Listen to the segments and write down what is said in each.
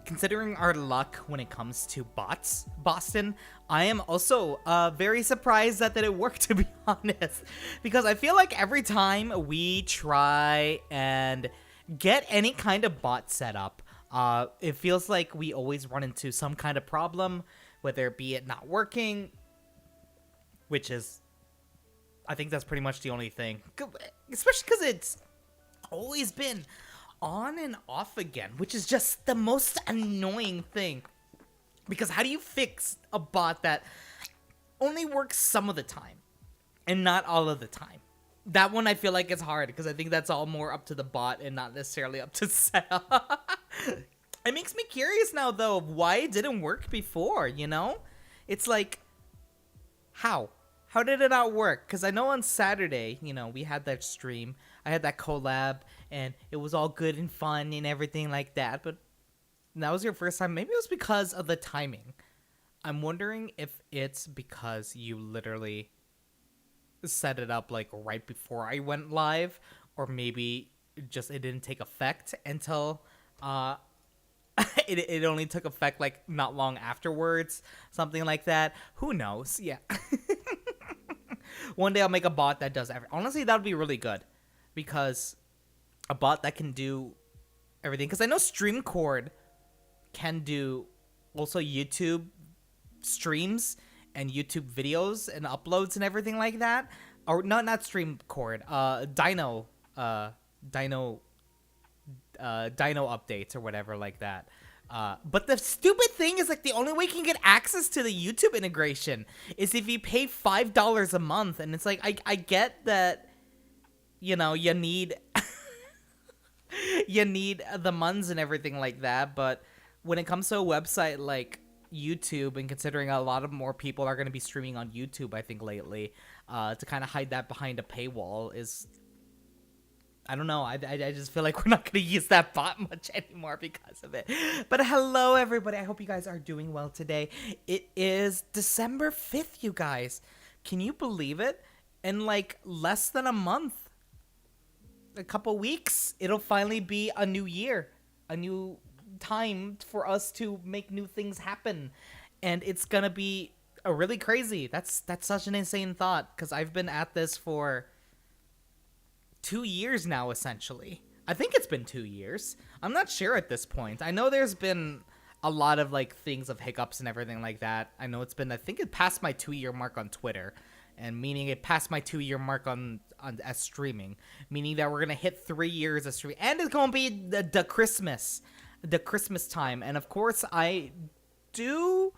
considering our luck when it comes to bots, Boston, I am also very surprised that it worked, to be honest. Because I feel like every time we try and get any kind of bot set up, it feels like we always run into some kind of problem, whether it be it not working, which is, I think that's pretty much the only thing. Especially because it's always been on and off again, which is just the most annoying thing. Because how do you fix a bot that only works some of the time and not all of the time? That one I feel like is hard because I think that's all more up to the bot and not necessarily up to setup. It makes me curious now, though, why it didn't work before, you know? It's like, how? How did it not work? Because I know on Saturday, you know, we had that stream. I had that collab, and it was all good and fun and everything like that. But that was your first time. Maybe it was because of the timing. I'm wondering if it's because you literally set it up like right before I went live, or maybe just it didn't take effect until it only took effect like not long afterwards, something like that. Who knows? Yeah. One day I'll make a bot that does everything. Honestly, that would be really good, because a bot that can do everything. Because I know StreamCord can do also YouTube streams and YouTube videos and uploads and everything like that. Or not StreamCord. Dino updates or whatever like that. But the stupid thing is, like, the only way you can get access to the YouTube integration is if you pay $5 a month. And it's like, I get that, you know, you need you need the muns and everything like that. But when it comes to a website like YouTube, and considering a lot of more people are going to be streaming on YouTube, I think lately, to kind of hide that behind a paywall is, I don't know. I just feel like we're not going to use that bot much anymore because of it. But hello, everybody. I hope you guys are doing well today. It is December 5th, you guys. Can you believe it? In like less than a month, a couple weeks, it'll finally be a new year, a new time for us to make new things happen. And it's going to be really crazy. That's such an insane thought, because I've been at this for 2 years now, essentially. I think it's been 2 years. I'm not sure at this point. I know there's been a lot of like things of hiccups and everything like that. I know it's been, I think it passed my 2-year mark on Twitter, and meaning it passed my 2-year mark on as streaming, meaning that we're gonna hit 3 years of streaming, and it's gonna be the Christmas time. And of course, I do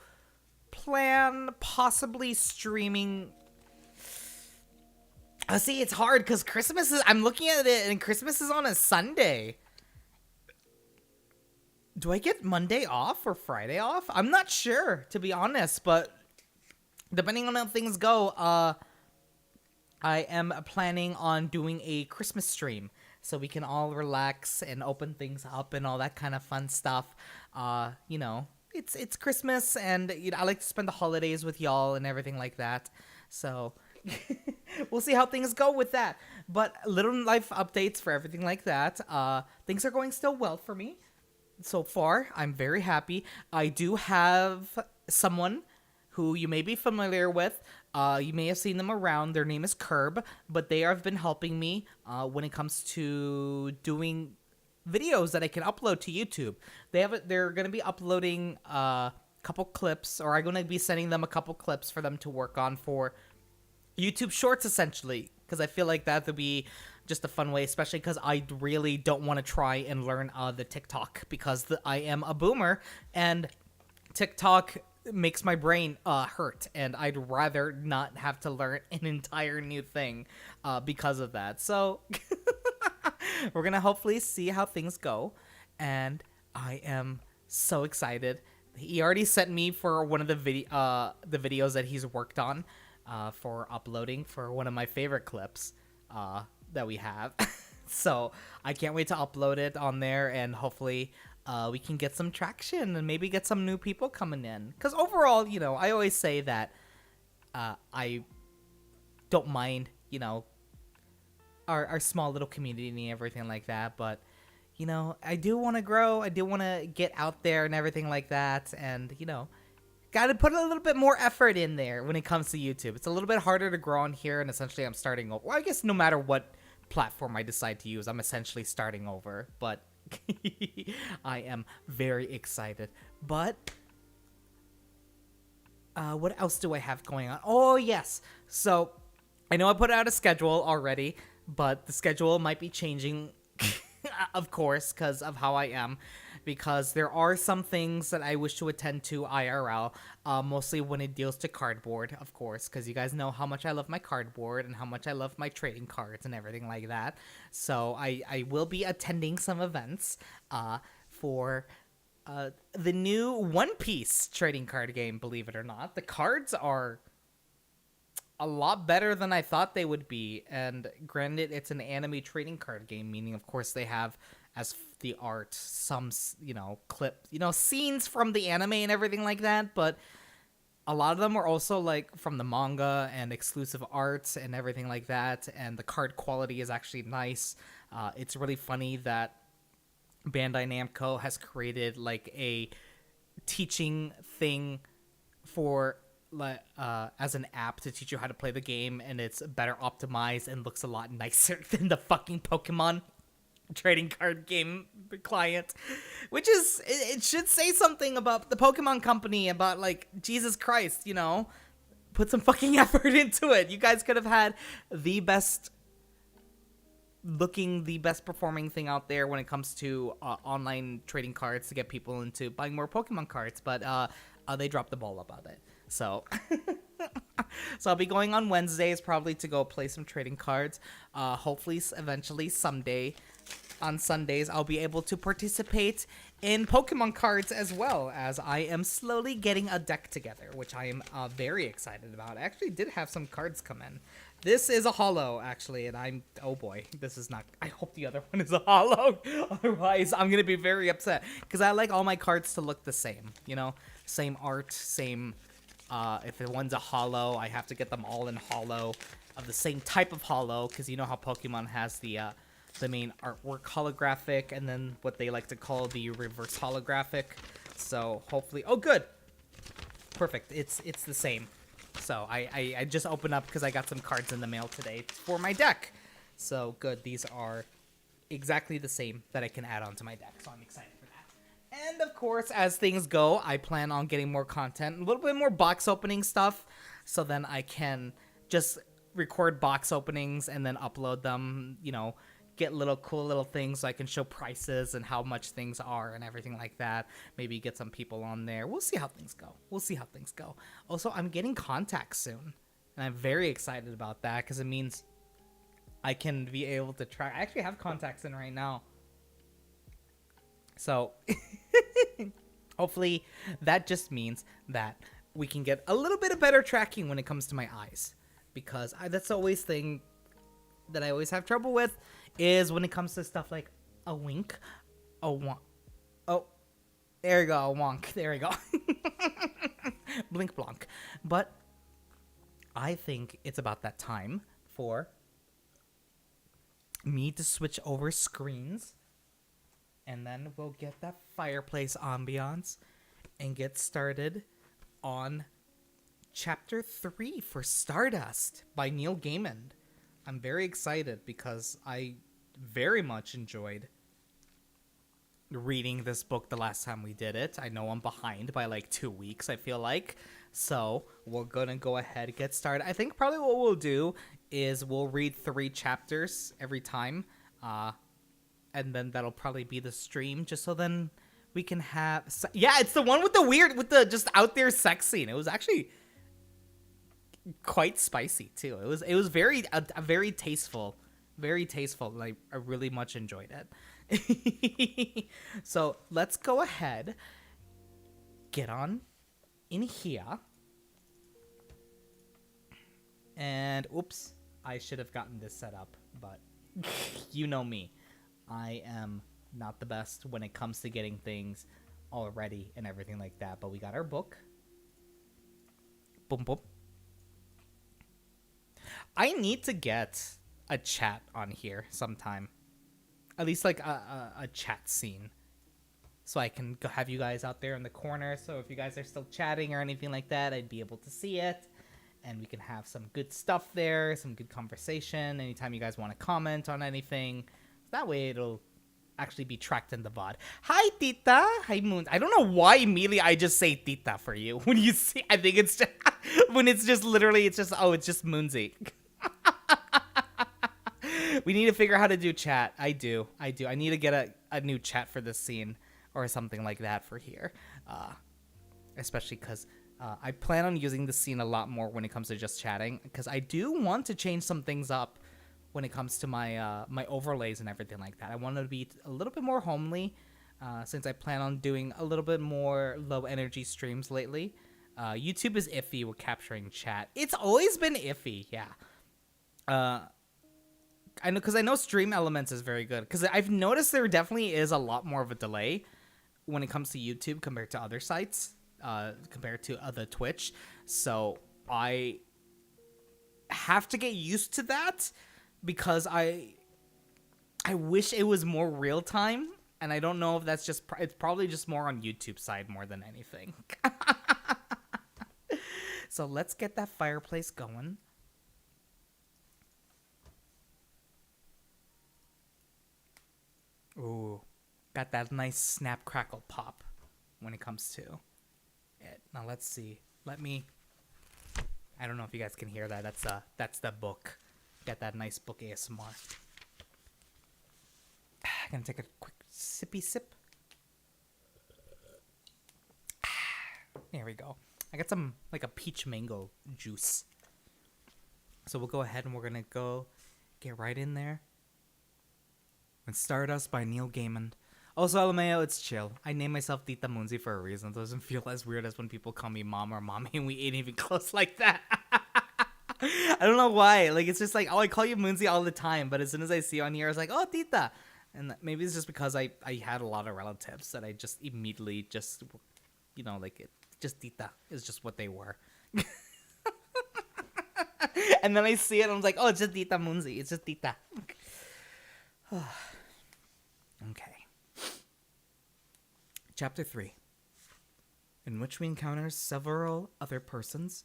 plan possibly streaming. See, it's hard because Christmas is, I'm looking at it, and Christmas is on a Sunday. Do I get Monday off or Friday off? I'm not sure, to be honest, but depending on how things go, I am planning on doing a Christmas stream, so we can all relax and open things up and all that kind of fun stuff. You know, it's Christmas, and you know, I like to spend the holidays with y'all and everything like that. So we'll see how things go with that. But little life updates for everything like that. Things are going still well for me so far. I'm very happy. I do have someone who you may be familiar with. You may have seen them around. Their name is Curb, but they have been helping me when it comes to doing videos that I can upload to YouTube. They're going to be uploading a couple clips, or I'm going to be sending them a couple clips for them to work on for YouTube Shorts, essentially, because I feel like that would be just a fun way, especially because I really don't want to try and learn the TikTok, because I am a boomer, and TikTok makes my brain hurt, and I'd rather not have to learn an entire new thing because of that. So we're gonna hopefully see how things go, and I am so excited. He already sent me for one of the videos that he's worked on for uploading for one of my favorite clips that we have. So I can't wait to upload it on there, and hopefully we can get some traction and maybe get some new people coming in. Because overall, you know, I always say that I don't mind, you know, our small little community and everything like that. But, I do want to grow. I do want to get out there and everything like that. And, got to put a little bit more effort in there when it comes to YouTube. It's a little bit harder to grow on here. And essentially, I'm starting over. Well, I guess no matter what platform I decide to use, I'm essentially starting over. But I am very excited. But what else do I have going on? Oh, yes. So I know I put out a schedule already, but the schedule might be changing, of course, because of how I am. Because there are some things that I wish to attend to IRL, mostly when it deals to cardboard, of course, because you guys know how much I love my cardboard and how much I love my trading cards and everything like that. So I will be attending some events for the new One Piece trading card game, believe it or not. The cards are a lot better than I thought they would be. And granted, it's an anime trading card game, meaning, of course, they have as the art some, clip, scenes from the anime and everything like that. But a lot of them are also like from the manga and exclusive arts and everything like that. And the card quality is actually nice. It's really funny that Bandai Namco has created like a teaching thing for as an app to teach you how to play the game, and it's better optimized and looks a lot nicer than the fucking Pokemon trading card game client, which is, it should say something about the Pokemon company, about like, Jesus Christ, put some fucking effort into it. You guys could have had the best performing thing out there when it comes to online trading cards to get people into buying more Pokemon cards, but they dropped the ball about it. So so I'll be going on Wednesdays probably to go play some trading cards. Hopefully eventually someday on Sundays I'll be able to participate in Pokemon cards, as well as I am slowly getting a deck together, which I am very excited about. I actually did have some cards come in. This is a holo, actually, and oh boy, this is not, I hope the other one is a holo, otherwise I'm gonna be very upset, because I like all my cards to look the same, same art, same, if one's a holo, I have to get them all in holo, of the same type of holo, because you know how Pokemon has the main artwork holographic, and then what they like to call the reverse holographic. So hopefully, oh good, perfect, it's the same. So I just opened up because I got some cards in the mail today for my deck. So good, these are exactly the same that I can add onto my deck, so I'm excited for that. And of course, as things go, I plan on getting more content, a little bit more box opening stuff, so then I can just record box openings and then upload them, get cool little things so I can show prices and how much things are and everything like that. Maybe get some people on there. We'll see how things go. Also, I'm getting contacts soon, and I'm very excited about that because it means I can be able to track. I actually have contacts in right now. So hopefully that just means that we can get a little bit of better tracking when it comes to my eyes, because that's always thing that I always have trouble with, is when it comes to stuff like a wink, a wonk. Oh, there you go, a wonk. There you go. Blink blonk. But I think it's about that time for me to switch over screens, and then we'll get that fireplace ambiance and get started on Chapter 3 for Stardust by Neil Gaiman. I'm very excited because I very much enjoyed reading this book the last time we did it. I know I'm behind by like 2 weeks, I feel like. So we're going to go ahead and get started. I think probably what we'll do is we'll read 3 chapters every time. And then that'll probably be the stream, just so then we can have... Yeah, it's the one with the just out there sex scene. It was actually quite spicy too. It was very tasteful, like I really much enjoyed it. So let's go ahead, get on in here, and oops, I should have gotten this set up, but you know me, I am not the best when it comes to getting things all ready and everything like that. But we got our book. Boom boom. I need to get a chat on here sometime. at least like a chat scene, so I can have you guys out there in the corner. So if you guys are still chatting or anything like that, I'd be able to see it, and we can have some good stuff there, some good conversation. Anytime you guys want to comment on anything, that way it'll actually be tracked in the VOD. Hi, Tita. Hi, Moon. I don't know why immediately I just say Tita for you when you see. I think it's just when it's just literally it's just Moonsy. We need to figure out how to do chat. I do. I need to get a new chat for this scene or something like that for here. Especially because I plan on using the scene a lot more when it comes to just chatting, because I do want to change some things up when it comes to my my overlays and everything like that. I want it to be a little bit more homely, since I plan on doing a little bit more low energy streams lately. YouTube is iffy with capturing chat. It's always been iffy, yeah. I know, because I know Stream Elements is very good, because I've noticed there definitely is a lot more of a delay when it comes to YouTube compared to other sites, compared to other Twitch. So I have to get used to that, because I wish it was more real time, and I don't know if that's just it's probably just more on YouTube side more than anything. So let's get that fireplace going. Ooh, got that nice snap crackle pop when it comes to it. Now let's see. I don't know if you guys can hear that. That's the book. Got that nice book ASMR. Gonna take a quick sippy sip. There we go. I got some like a peach mango juice. So we'll go ahead and we're gonna go get right in there. And Stardust by Neil Gaiman. Also, LMAO, it's chill. I named myself Tita Munzi for a reason. It doesn't feel as weird as when people call me mom or mommy and we ain't even close like that. I don't know why. Like, it's just like, oh, I call you Munzi all the time. But as soon as I see you on here, I was like, oh, Tita. And maybe it's just because I had a lot of relatives that I just immediately just, you know, like, just Tita is just what they were. And then I see it and I'm like, oh, it's just Tita Munzi. It's just Tita. Okay. Chapter 3, in which we encounter several other persons,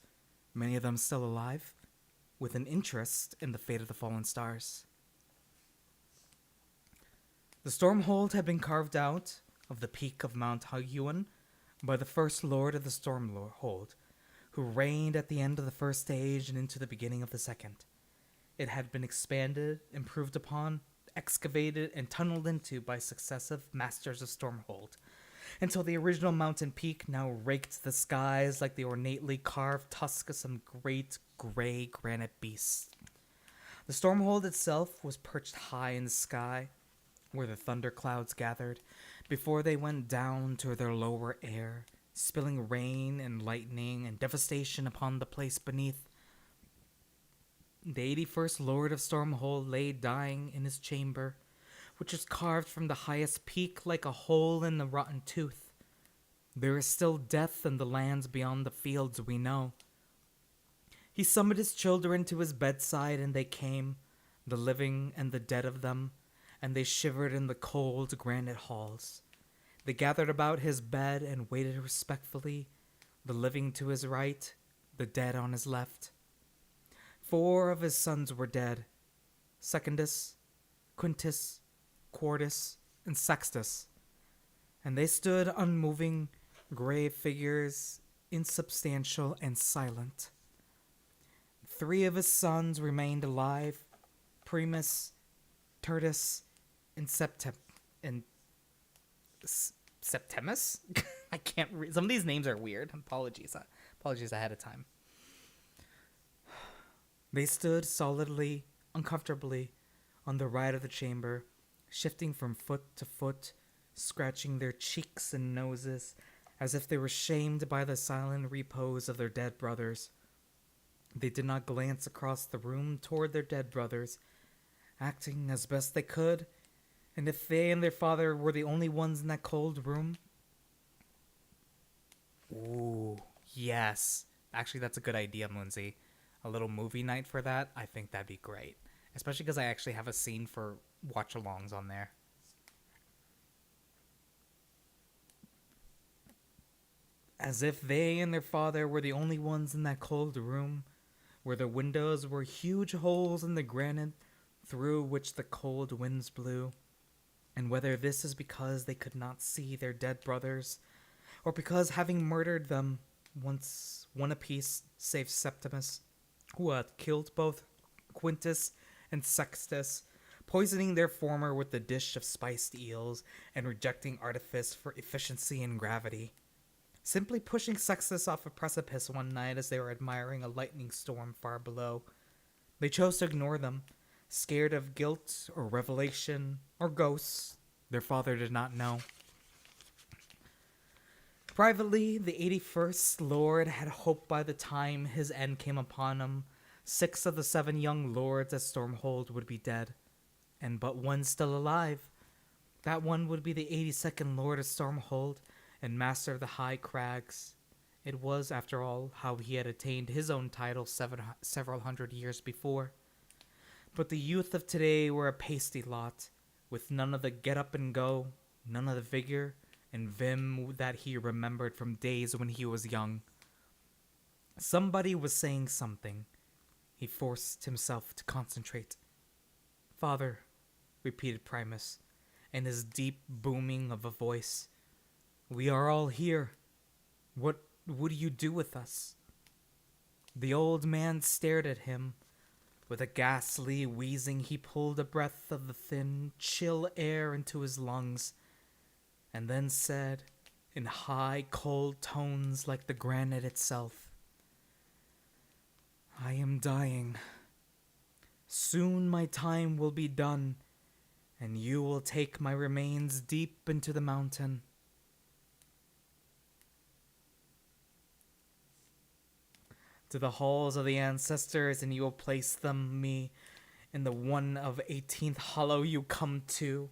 many of them still alive, with an interest in the fate of the fallen stars. The Stormhold had been carved out of the peak of Mount Hagyuan by the first lord of the Stormhold, who reigned at the end of the first age and into the beginning of the second. It had been expanded, improved upon, excavated, and tunneled into by successive masters of Stormhold, until the original mountain peak now raked the skies like the ornately carved tusk of some great gray granite beast. The Stormhold itself was perched high in the sky, where the thunderclouds gathered, before they went down to their lower air, spilling rain and lightning and devastation upon the place beneath. The 81st Lord of Stormhold lay dying in his chamber, which is carved from the highest peak like a hole in the rotten tooth. There is still death in the lands beyond the fields we know. He summoned his children to his bedside, and they came, the living and the dead of them, and they shivered in the cold granite halls. They gathered about his bed and waited respectfully, the living to his right, the dead on his left. 4 of his sons were dead, Secundus, Quintus, Quartus, and Sextus, and they stood unmoving, grave figures, insubstantial and silent. 3 of his sons remained alive, Primus, Tertus, and Septimus? I can't read. Some of these names are weird. Apologies ahead of time. They stood solidly, uncomfortably, on the right of the chamber, shifting from foot to foot, scratching their cheeks and noses, as if they were shamed by the silent repose of their dead brothers. They did not glance across the room toward their dead brothers, acting as best they could, and if they and their father were the only ones in that cold room... Ooh, yes. Actually, that's a good idea, Munzi. A little movie night for that, I think that'd be great. Especially because I actually have a scene for watch-alongs on there. as if they and their father were the only ones in that cold room, where the windows were huge holes in the granite through which the cold winds blew. And whether this is because they could not see their dead brothers, or because having murdered them once one apiece, save Septimus, who had killed both Quintus and Sextus, poisoning their former with the dish of spiced eels and rejecting artifice for efficiency and gravity. Simply pushing Sextus off a precipice one night as they were admiring a lightning storm far below. They chose to ignore them, scared of guilt or revelation or ghosts. Their father did not know. Privately, the 81st Lord had hoped by the time his end came upon him, 6 of the 7 young lords at Stormhold would be dead, and but one still alive. That one would be the 82nd Lord of Stormhold and Master of the High Crags. It was, after all, how he had attained his own title several hundred years before. But the youth of today were a pasty lot, with none of the get up and go, none of the vigor and vim that he remembered from days when he was young. Somebody was saying something. He forced himself to concentrate. "Father," repeated Primus, in his deep booming of a voice, "we are all here. What would you do with us?" The old man stared at him. With a ghastly wheezing, he pulled a breath of the thin, chill air into his lungs, and then said, in high, cold tones like the granite itself, "I am dying. Soon my time will be done, and you will take my remains deep into the mountain. To the halls of the ancestors, and you will place me in the one of 18th hollow you come to,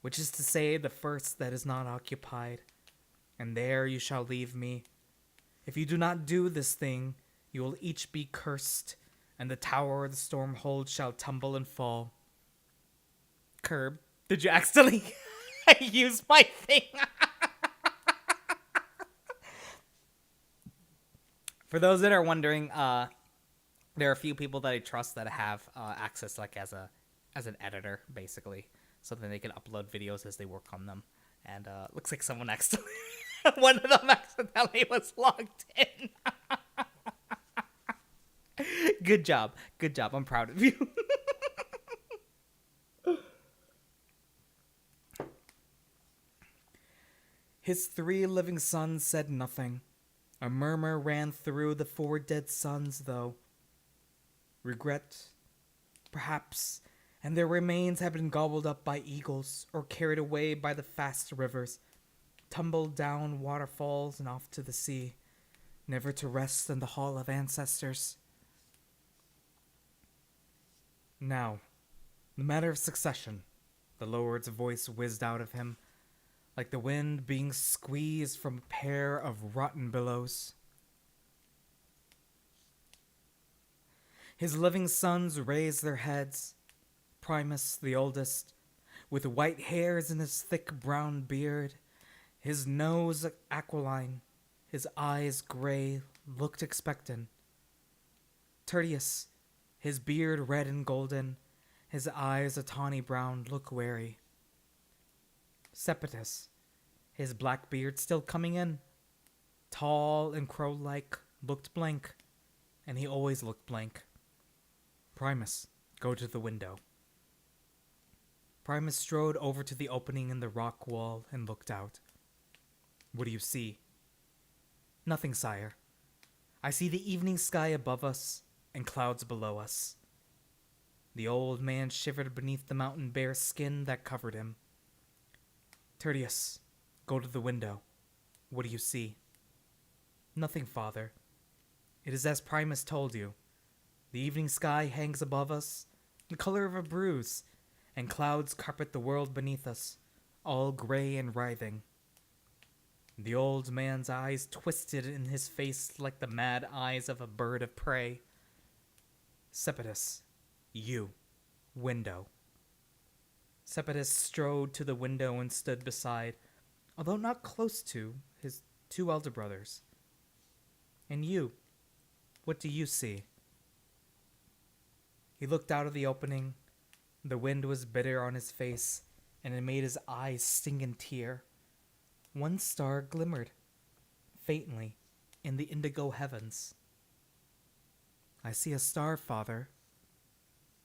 which is to say the first that is not occupied, and there you shall leave me. If you do not do this thing, you will each be cursed, and the tower of the Stormhold shall tumble and fall." Curb, did you accidentally use my thing? For those that are wondering, there are a few people that I trust that have access, like as an editor, basically, so that they can upload videos as they work on them. And looks like someone accidentally, one of them accidentally was logged in. Good job. I'm proud of you. His 3 living sons said nothing. A murmur ran through the 4 dead sons, though. Regret, perhaps, and their remains had been gobbled up by eagles or carried away by the fast rivers, tumbled down waterfalls and off to the sea, never to rest in the hall of ancestors. Now, the matter of succession, the Lord's voice whizzed out of him, like the wind being squeezed from a pair of rotten billows. His living sons raised their heads. Primus, the oldest, with white hairs in his thick brown beard, his nose aquiline, his eyes gray, looked expectant. Tertius, his beard red and golden, his eyes a tawny brown, looked wary. Septimus, his black beard still coming in, tall and crow-like, looked blank, and he always looked blank. Primus, go to the window. Primus strode over to the opening in the rock wall and looked out. What do you see? Nothing, sire. I see the evening sky above us and clouds below us. The old man shivered beneath the mountain bear skin that covered him. Tertius, go to the window. What do you see? Nothing, father. It is as Primus told you. The evening sky hangs above us, the color of a bruise, and clouds carpet the world beneath us, all gray and writhing. The old man's eyes twisted in his face like the mad eyes of a bird of prey. Septimus, you, window. Septimus strode to the window and stood beside, although not close to, his 2 elder brothers. And you, what do you see? He looked out of the opening. The wind was bitter on his face, and it made his eyes sting and tear. One star glimmered, faintly, in the indigo heavens. I see a star, father.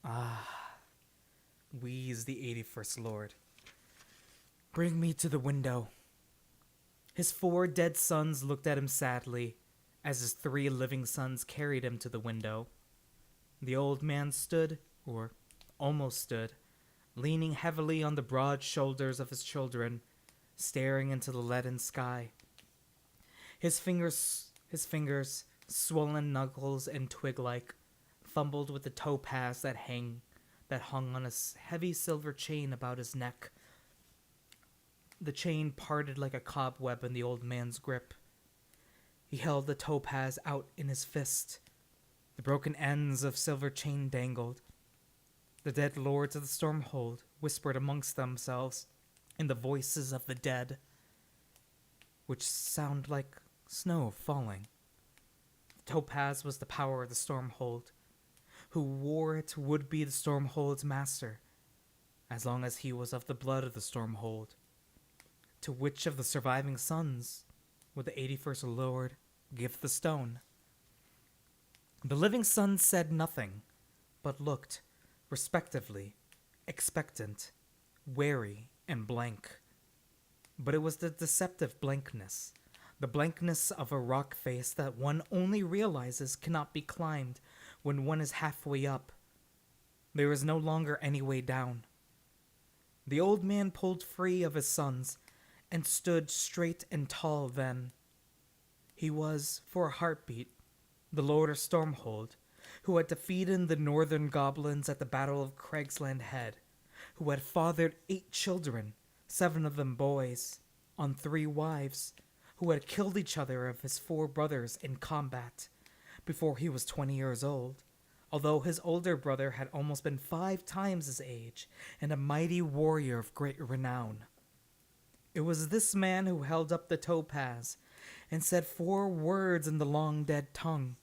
Ah, wheezed the 81st Lord. Bring me to the window. His 4 dead sons looked at him sadly, as his 3 living sons carried him to the window. The old man stood, or almost stood, leaning heavily on the broad shoulders of his children, staring into the leaden sky. His fingers, swollen knuckles and twig-like, fumbled with the topaz that hung on a heavy silver chain about his neck. The chain parted like a cobweb in the old man's grip. He held the topaz out in his fist. The broken ends of silver chain dangled. The dead lords of the Stormhold whispered amongst themselves in the voices of the dead, which sound like snow falling. The topaz was the power of the Stormhold. Who wore it would be the Stormhold's master, as long as he was of the blood of the Stormhold. To which of the surviving sons would the 81st Lord give the stone? The living sons said nothing, but looked, respectively, expectant, wary, and blank. But it was the deceptive blankness, the blankness of a rock face that one only realizes cannot be climbed when one is halfway up. There is no longer any way down. The old man pulled free of his sons and stood straight and tall then. He was, for a heartbeat, the Lord of Stormhold, who had defeated the northern goblins at the Battle of Craigsland Head, who had fathered 8 children, 7 of them boys, on 3 wives, who had killed each other of his 4 brothers in combat before he was 20 years old, although his older brother had almost been 5 times his age and a mighty warrior of great renown. It was this man who held up the topaz and said 4 words in the long dead tongue,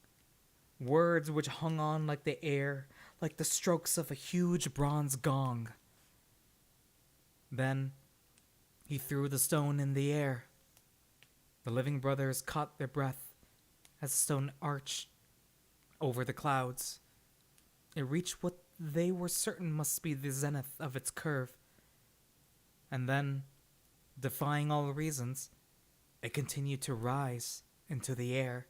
words which hung on like the air, like the strokes of a huge bronze gong. Then he threw the stone in the air. The living brothers caught their breath as the stone arched over the clouds. It reached what they were certain must be the zenith of its curve. And then, defying all reasons, it continued to rise into the air.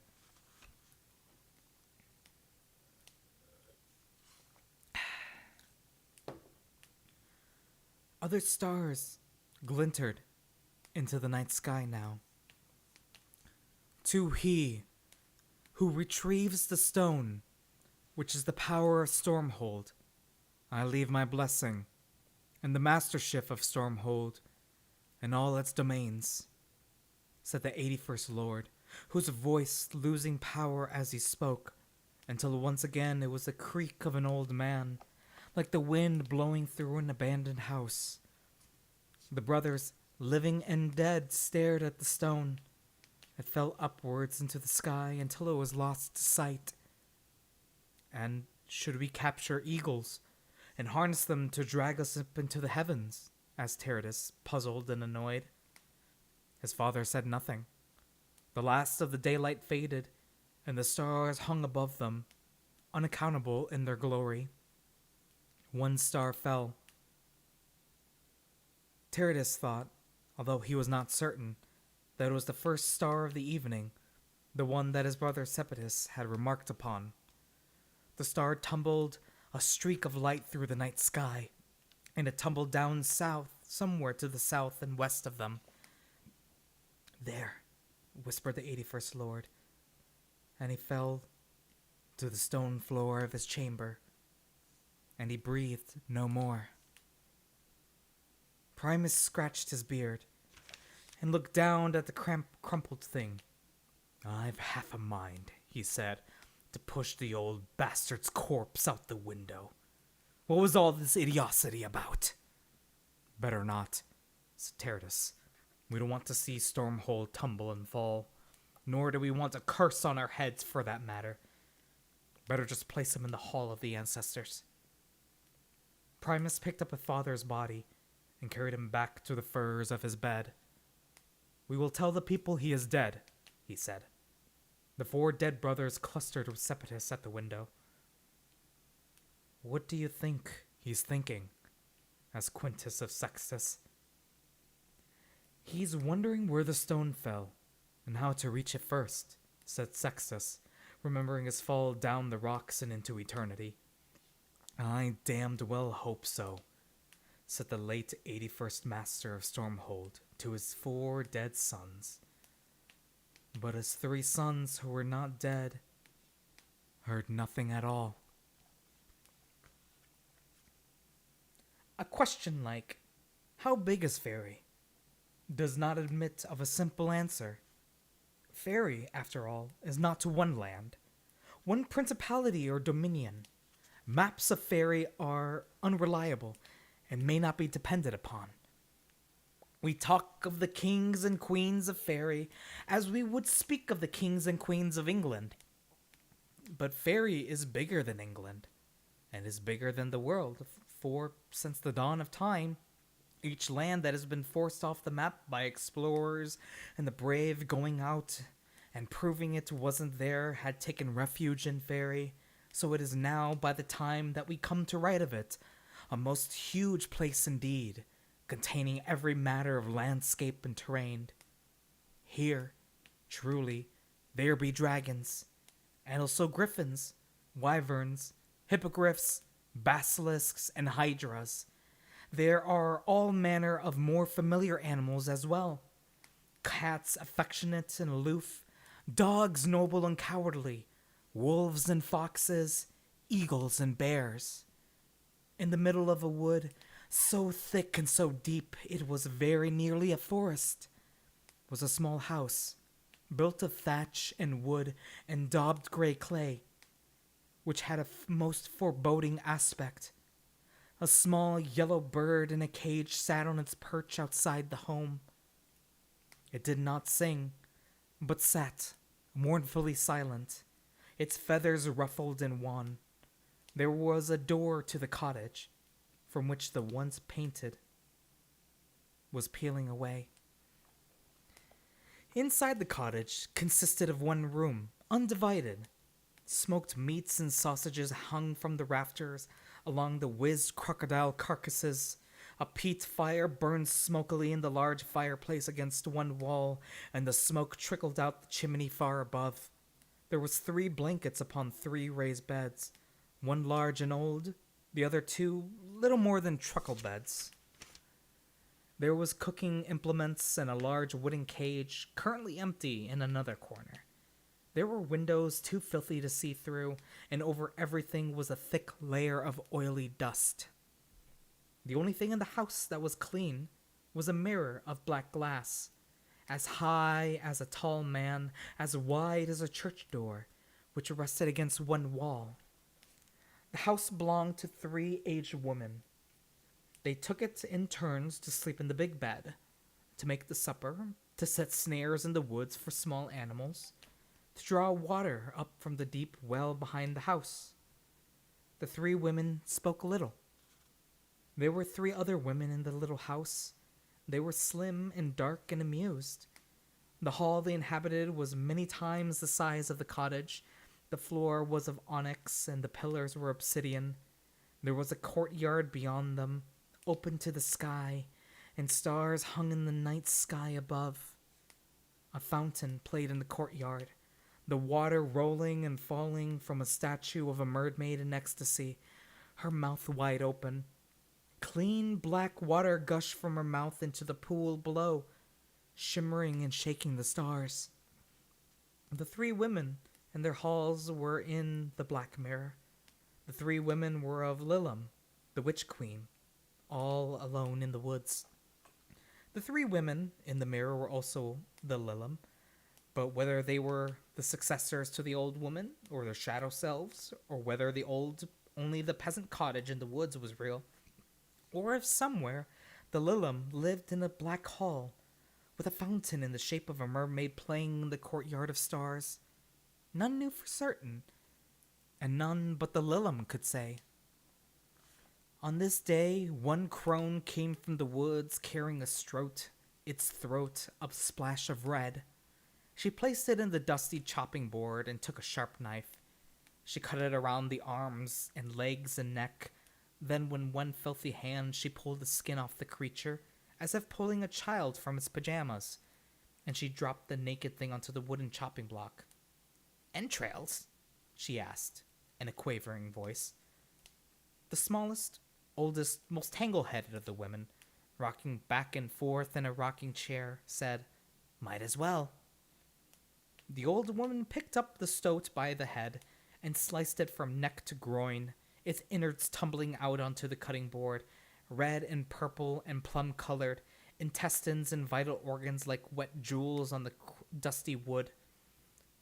Other stars glinted into the night sky now. To he who retrieves the stone, which is the power of Stormhold, I leave my blessing, and the mastership of Stormhold, and all its domains, said the 81st Lord, whose voice losing power as he spoke, until once again it was the creak of an old man, like the wind blowing through an abandoned house. The brothers, living and dead, stared at the stone. It fell upwards into the sky until it was lost to sight. And should we capture eagles and harness them to drag us up into the heavens? Asked Ch.3, puzzled and annoyed. His father said nothing. The last of the daylight faded, and the stars hung above them, unaccountable in their glory. One star fell. Ch.3 thought, although he was not certain, that it was the first star of the evening, the one that his brother Ch.3 had remarked upon. The star tumbled a streak of light through the night sky, and it tumbled down south, somewhere to the south and west of them. There, whispered the 81st Lord, and he fell to the stone floor of his chamber, and he breathed no more. Primus scratched his beard and looked down at the crumpled thing. I've half a mind, he said, to push the old bastard's corpse out the window. What was all this idiocy about? Better not, said Ch.3. We don't want to see Stormhold tumble and fall, nor do we want a curse on our heads for that matter. Better just place him in the Hall of the Ancestors. Primus picked up his father's body and carried him back to the furs of his bed. We will tell the people he is dead, he said. The 4 dead brothers clustered with Sepetus at the window. What do you think he's thinking? Asked Quintus of Sextus. He's wondering where the stone fell and how to reach it first, said Sextus, remembering his fall down the rocks and into eternity. I damned well hope so, said the late 81st Master of Stormhold to his 4 dead sons. But his 3 sons who were not dead heard nothing at all. A question like, how big is Fairy? Does not admit of a simple answer. Fairy, after all, is not one land, one principality or dominion. Maps of Fairy are unreliable and may not be depended upon. We talk of the kings and queens of Fairy as we would speak of the kings and queens of England. But Fairy is bigger than England, and is bigger than the world, for since the dawn of time, each land that has been forced off the map by explorers and the brave going out and proving it wasn't there had taken refuge in Fairy, so it is now, by the time that we come to write of it, a most huge place indeed, containing every matter of landscape and terrain. Here, truly, there be dragons, and also griffins, wyverns, hippogriffs, basilisks, and hydras. There are all manner of more familiar animals as well. Cats affectionate and aloof, dogs noble and cowardly, wolves and foxes, eagles and bears. In the middle of a wood, so thick and so deep it was very nearly a forest, was a small house, built of thatch and wood and daubed gray clay, which had a most foreboding aspect. A small yellow bird in a cage sat on its perch outside the home. It did not sing, but sat, mournfully silent, its feathers ruffled and wan. There was a door to the cottage, from which the once painted was peeling away. Inside the cottage consisted of one room, undivided. Smoked meats and sausages hung from the rafters along the whizzed crocodile carcasses. A peat fire burned smokily in the large fireplace against one wall, and the smoke trickled out the chimney far above. There was 3 blankets upon 3 raised beds, one large and old, the other 2 little more than truckle beds. There was cooking implements and a large wooden cage, currently empty, in another corner. There were windows too filthy to see through, and over everything was a thick layer of oily dust. The only thing in the house that was clean was a mirror of black glass, as high as a tall man, as wide as a church door, which rested against one wall. The house belonged to 3 aged women. They took it in turns to sleep in the big bed, to make the supper, to set snares in the woods for small animals, to draw water up from the deep well behind the house. The 3 women spoke little. There were 3 other women in the little house. They were slim and dark and amused. The hall they inhabited was many times the size of the cottage. The floor was of onyx, and the pillars were obsidian. There was a courtyard beyond them, open to the sky, and stars hung in the night sky above. A fountain played in the courtyard, the water rolling and falling from a statue of a mermaid in ecstasy, her mouth wide open. Clean black water gushed from her mouth into the pool below, shimmering and shaking the stars. The 3 women and their halls were in the black mirror. The 3 women were of Lilum, the witch queen, all alone in the woods. The 3 women in the mirror were also the Lilum, but whether they were the successors to the old woman, or their shadow selves, or whether only the peasant cottage in the woods was real, or if somewhere the Lilum lived in a black hall, with a fountain in the shape of a mermaid playing in the courtyard of stars. None knew for certain, and none but the Lilum could say. On this day, one crone came from the woods carrying its throat a splash of red. She placed it in the dusty chopping board and took a sharp knife. She cut it around the arms and legs and neck. Then, with one filthy hand, she pulled the skin off the creature, as if pulling a child from its pajamas, and she dropped the naked thing onto the wooden chopping block. "Entrails?" she asked, in a quavering voice. The smallest, oldest, most tangle-headed of the women, rocking back and forth in a rocking chair, said, "Might as well." The old woman picked up the stoat by the head and sliced it from neck to groin, its innards tumbling out onto the cutting board, red and purple and plum-colored, intestines and vital organs like wet jewels on the dusty wood.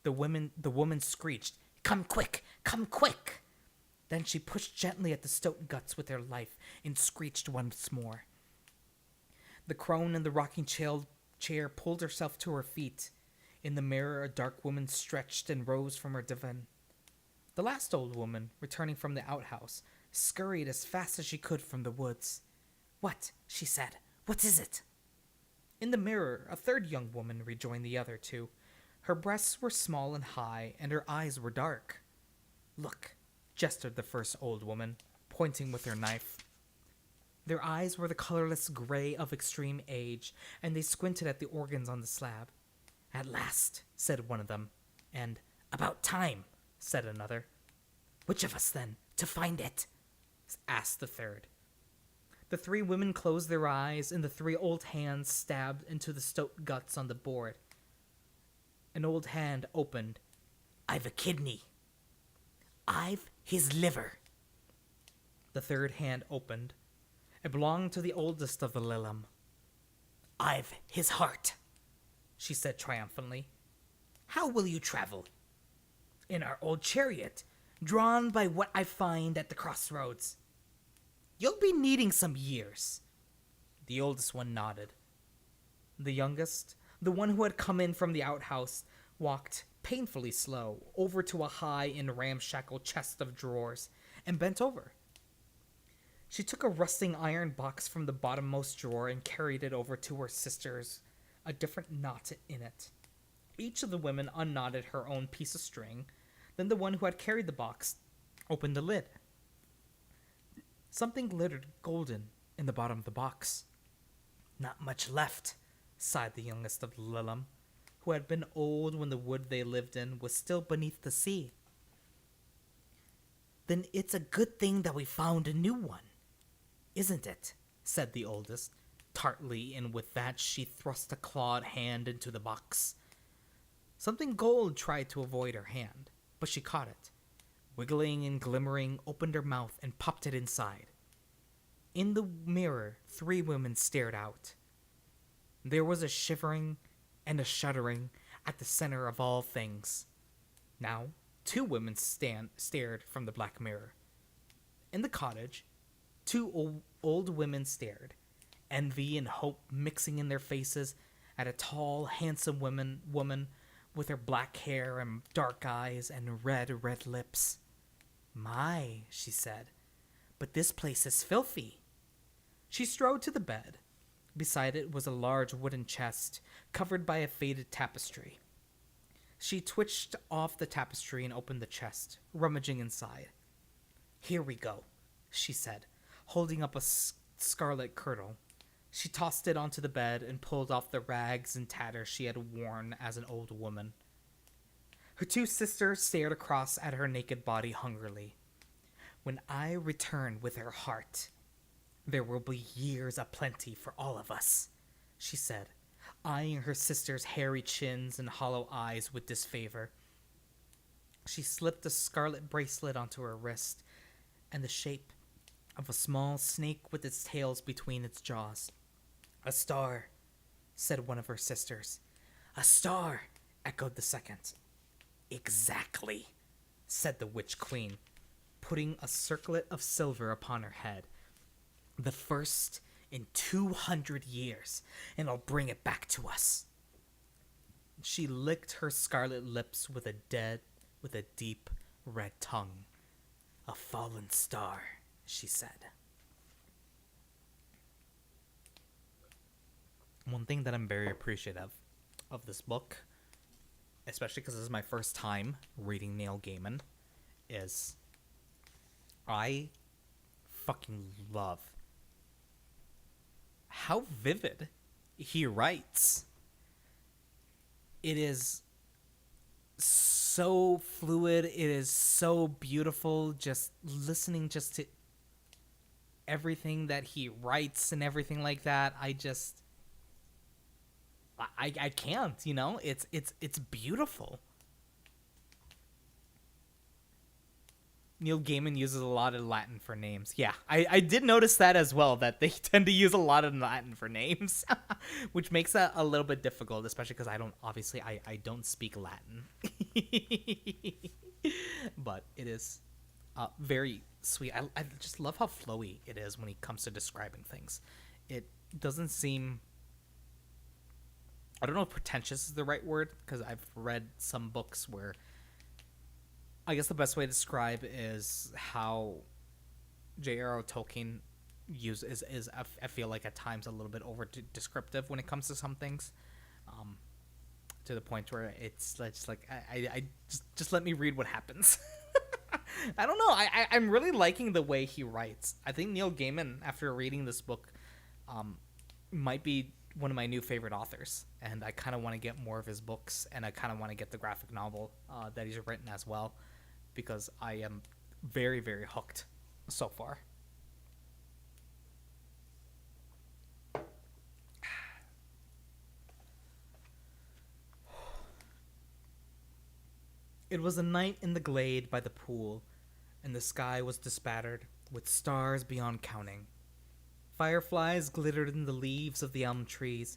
The woman screeched, "Come quick! Come quick!" Then she pushed gently at the stoat guts with her knife and screeched once more. The crone in the rocking chair pulled herself to her feet. In the mirror, a dark woman stretched and rose from her divan. The last old woman, returning from the outhouse, scurried as fast as she could from the woods. "What?" she said. "What is it?" In the mirror, a third young woman rejoined the other two. Her breasts were small and high, and her eyes were dark. "Look," gestured the first old woman, pointing with her knife. Their eyes were the colorless gray of extreme age, and they squinted at the organs on the slab. "At last," said one of them, and "About time," said another. "Which of us, then, to find it?" asked the third. The three women closed their eyes, and the three old hands stabbed into the stoat guts on the board. An old hand opened. "I've a kidney." "I've his liver." The third hand opened. It belonged to the oldest of the Lilum. "I've his heart," she said triumphantly. "How will you travel?" "In our old chariot, drawn by what I find at the crossroads." "You'll be needing some years." The oldest one nodded. The youngest, the one who had come in from the outhouse, walked, painfully slow, over to a high and ramshackle chest of drawers, and bent over. She took a rusting iron box from the bottommost drawer and carried it over to her sisters, a different knot in it. Each of the women unknotted her own piece of string. Then the one who had carried the box opened the lid. Something glittered golden in the bottom of the box. "Not much left," sighed the youngest of the Lilum, who had been old when the wood they lived in was still beneath the sea. "Then it's a good thing that we found a new one, isn't it?" said the oldest, tartly, and with that she thrust a clawed hand into the box. Something gold tried to avoid her hand, but she caught it. Wiggling and glimmering, opened her mouth and popped it inside. In the mirror, three women stared out. There was a shivering and a shuddering at the center of all things. Now, two women stared from the black mirror. In the cottage, two old women stared, envy and hope mixing in their faces, at a tall, handsome woman with her black hair and dark eyes and red lips. "My," she said, "but this place is filthy." She strode to the bed. Beside it was a large wooden chest, covered by a faded tapestry. She twitched off the tapestry and opened the chest, rummaging inside. "Here we go," she said, holding up a scarlet kirtle. She tossed it onto the bed and pulled off the rags and tatters she had worn as an old woman. Her two sisters stared across at her naked body hungrily. "When I return with her heart, there will be years aplenty for all of us," she said, eyeing her sister's hairy chins and hollow eyes with disfavor. She slipped a scarlet bracelet onto her wrist, and the shape of a small snake with its tails between its jaws. "A star," said one of her sisters. "A star," echoed the second. "Exactly," said the witch queen, putting a circlet of silver upon her head. "The first in 200 years, and I'll bring it back to us. She licked her scarlet lips with a deep red tongue. A fallen star, she said. One thing that I'm very appreciative of this book, especially because this is my first time reading Neil Gaiman, is I fucking love how vivid he writes. It is so fluid. It is so beautiful. Just listening just to everything that he writes and everything like that. I can't, you know? It's beautiful. Neil Gaiman uses a lot of Latin for names. Yeah, I did notice that as well, that they tend to use a lot of Latin for names, which makes that a little bit difficult, especially because I don't speak Latin. But it is very sweet. I just love how flowy it is when he comes to describing things. It doesn't seem... I don't know if pretentious is the right word, because I've read some books where... I guess the best way to describe is how J.R.R. Tolkien is I feel like at times a little bit over descriptive when it comes to some things, to the point where it's just like I just let me read what happens. I don't know. I'm really liking the way he writes. I think Neil Gaiman, after reading this book, might be one of my new favorite authors, and I kind of want to get more of his books, and I kind of want to get the graphic novel that he's written as well, because I am very, very hooked so far. It was a night in the glade by the pool, and the sky was bespattered with stars beyond counting. Fireflies glittered in the leaves of the elm trees,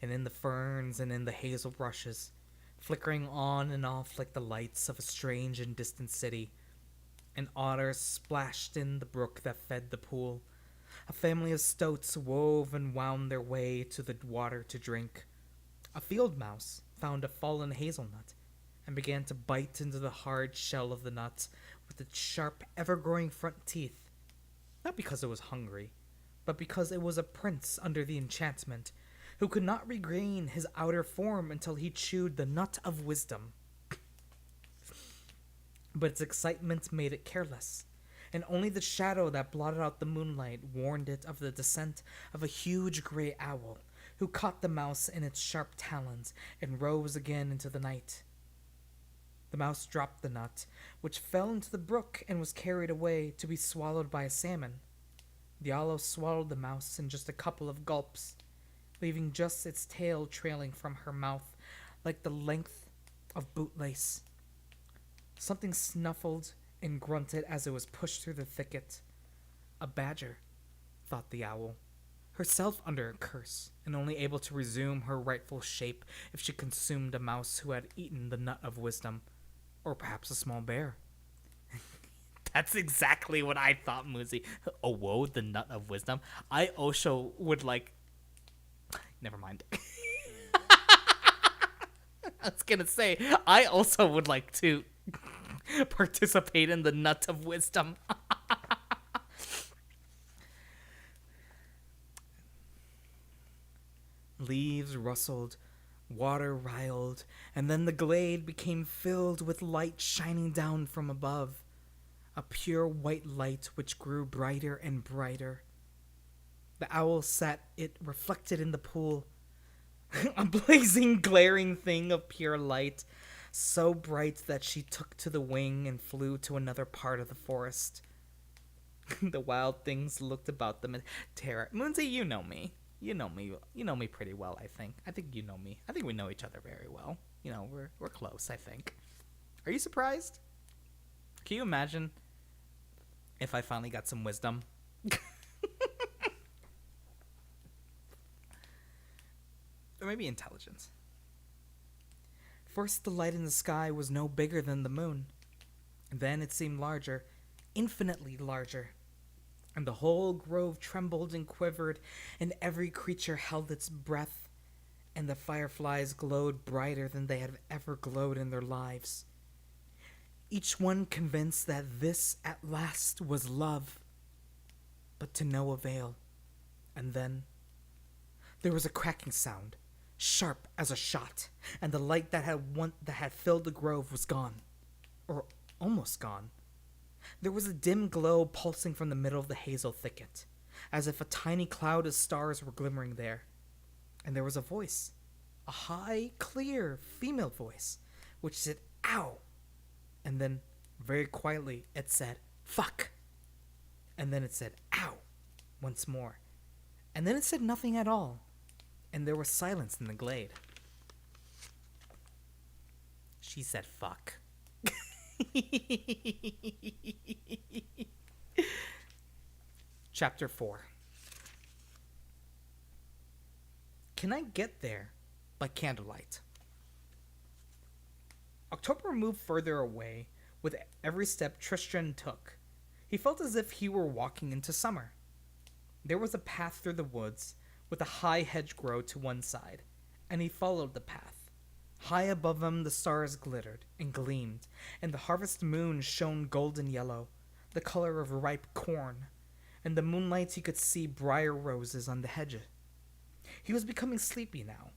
and in the ferns and in the hazel rushes, flickering on and off like the lights of a strange and distant city. An otter splashed in the brook that fed the pool. A family of stoats wove and wound their way to the water to drink. A field mouse found a fallen hazelnut and began to bite into the hard shell of the nut with its sharp, ever-growing front teeth. Not because it was hungry, but because it was a prince under the enchantment, who could not regain his outer form until he chewed the nut of wisdom. But its excitement made it careless, and only the shadow that blotted out the moonlight warned it of the descent of a huge gray owl, who caught the mouse in its sharp talons and rose again into the night. The mouse dropped the nut, which fell into the brook and was carried away to be swallowed by a salmon. The owl swallowed the mouse in just a couple of gulps, leaving just its tail trailing from her mouth like the length of bootlace. Something snuffled and grunted as it was pushed through the thicket. A badger, thought the owl, herself under a curse, and only able to resume her rightful shape if she consumed a mouse who had eaten the nut of wisdom, or perhaps a small bear. That's exactly what I thought, Muzi. Oh, whoa, the nut of wisdom. I also would like... Never mind. I was gonna say, I also would like to participate in the nut of wisdom. Leaves rustled, water riled, and then the glade became filled with light shining down from above. A pure white light which grew brighter and brighter. The owl sat it reflected in the pool, a blazing, glaring thing of pure light, so bright that she took to the wing and flew to another part of the forest. The wild things looked about them in terror. Moonsy, you know me. You know me pretty well, I think. I think you know me. I think we know each other very well. You know, we're close, I think. Are you surprised? Can you imagine if I finally got some wisdom? Or maybe intelligence. First, the light in the sky was no bigger than the moon. Then it seemed larger, infinitely larger. And the whole grove trembled and quivered, and every creature held its breath, and the fireflies glowed brighter than they had ever glowed in their lives. Each one convinced that this at last was love, but to no avail. And then there was a cracking sound, sharp as a shot, and the light that had filled the grove was gone, or almost gone. There was a dim glow pulsing from the middle of the hazel thicket, as if a tiny cloud of stars were glimmering there. And there was a voice, a high, clear female voice, which said, "Ow!" And then, very quietly, it said, "Fuck!" And then it said, "Ow!" once more. And then it said nothing at all, and there was silence in the glade. She said, "Fuck." Chapter 4. Can I get there by candlelight? October moved further away with every step Tristan took. He felt as if he were walking into summer. There was a path through the woods with a high hedgerow to one side, and he followed the path. High above him the stars glittered and gleamed, and the harvest moon shone golden yellow, the color of ripe corn. In the moonlight he could see briar roses on the hedge. He was becoming sleepy now.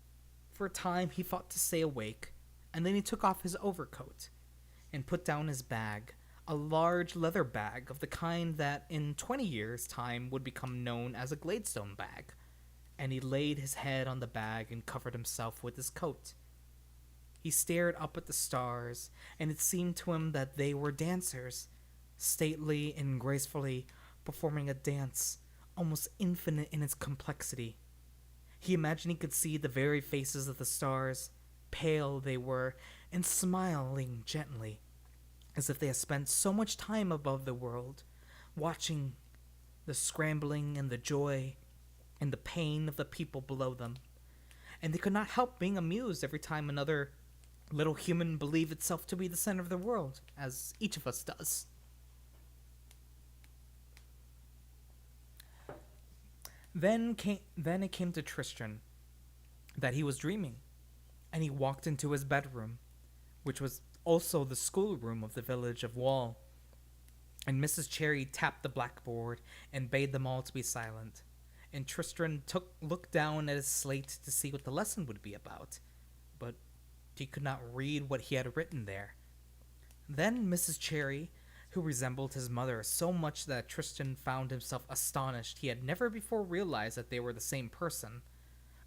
For a time he fought to stay awake, and then he took off his overcoat and put down his bag, a large leather bag of the kind that in 20 years' time would become known as a Gladstone bag, and he laid his head on the bag and covered himself with his coat. He stared up at the stars, and it seemed to him that they were dancers, stately and gracefully performing a dance almost infinite in its complexity. He imagined he could see the very faces of the stars, pale they were, and smiling gently, as if they had spent so much time above the world, watching the scrambling and the joy and the pain of the people below them. And they could not help being amused every time another little human believed itself to be the center of the world, as each of us does. Then it came to Tristan that he was dreaming, and he walked into his bedroom, which was also the schoolroom of the village of Wall. And Mrs. Cherry tapped the blackboard and bade them all to be silent. And Tristan looked down at his slate to see what the lesson would be about, but he could not read what he had written there. Then Mrs. Cherry, who resembled his mother so much that Tristan found himself astonished he had never before realized that they were the same person,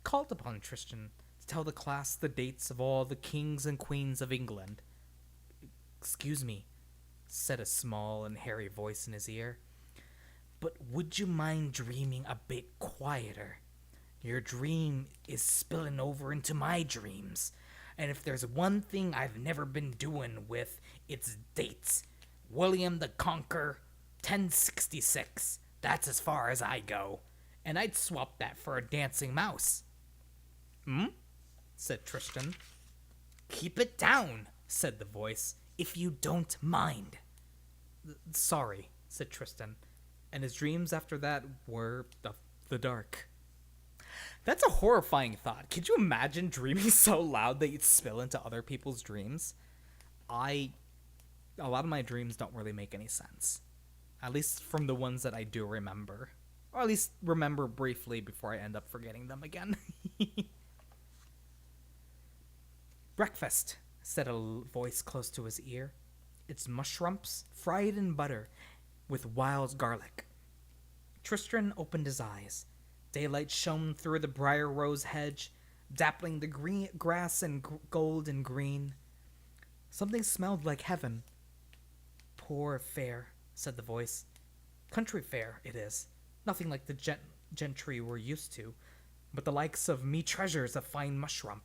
called upon Tristan to tell the class the dates of all the kings and queens of England. "Excuse me," said a small and hairy voice in his ear, "but would you mind dreaming a bit quieter? Your dream is spilling over into my dreams, and if there's one thing I've never been doing with, it's dates. William the Conqueror, 1066. That's as far as I go. And I'd swap that for a dancing mouse." Said Tristan. "Keep it down," said the voice, "if you don't mind." "Sorry," said Tristan. And his dreams after that were the dark. That's a horrifying thought. Could you imagine dreaming so loud that you'd spill into other people's dreams? A lot of my dreams don't really make any sense. At least from the ones that I do remember. Or at least remember briefly before I end up forgetting them again. "Breakfast," said a voice close to his ear. "It's mushrooms fried in butter with wild garlic." Tristan opened his eyes. Daylight shone through the briar rose hedge, dappling the green grass in gold and green. Something smelled like heaven. "Poor fare," said the voice. "Country fare, it is. Nothing like the gentry we're used to, but the likes of me treasures a fine mushroom."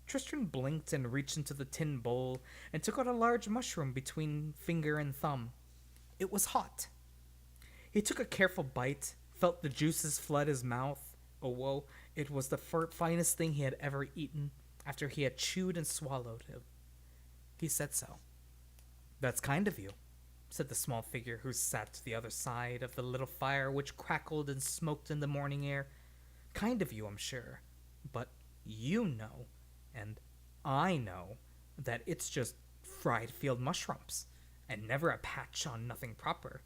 Tristan blinked and reached into the tin bowl and took out a large mushroom between finger and thumb. It was hot. He took a careful bite, felt the juices flood his mouth. Oh, whoa, it was the finest thing he had ever eaten after he had chewed and swallowed it. He said so. "That's kind of you." said the small figure who sat to the other side of the little fire which crackled and smoked in the morning air. Kind of you, I'm sure. But you know, and I know, that it's just fried field mushrooms, and never a patch on nothing proper.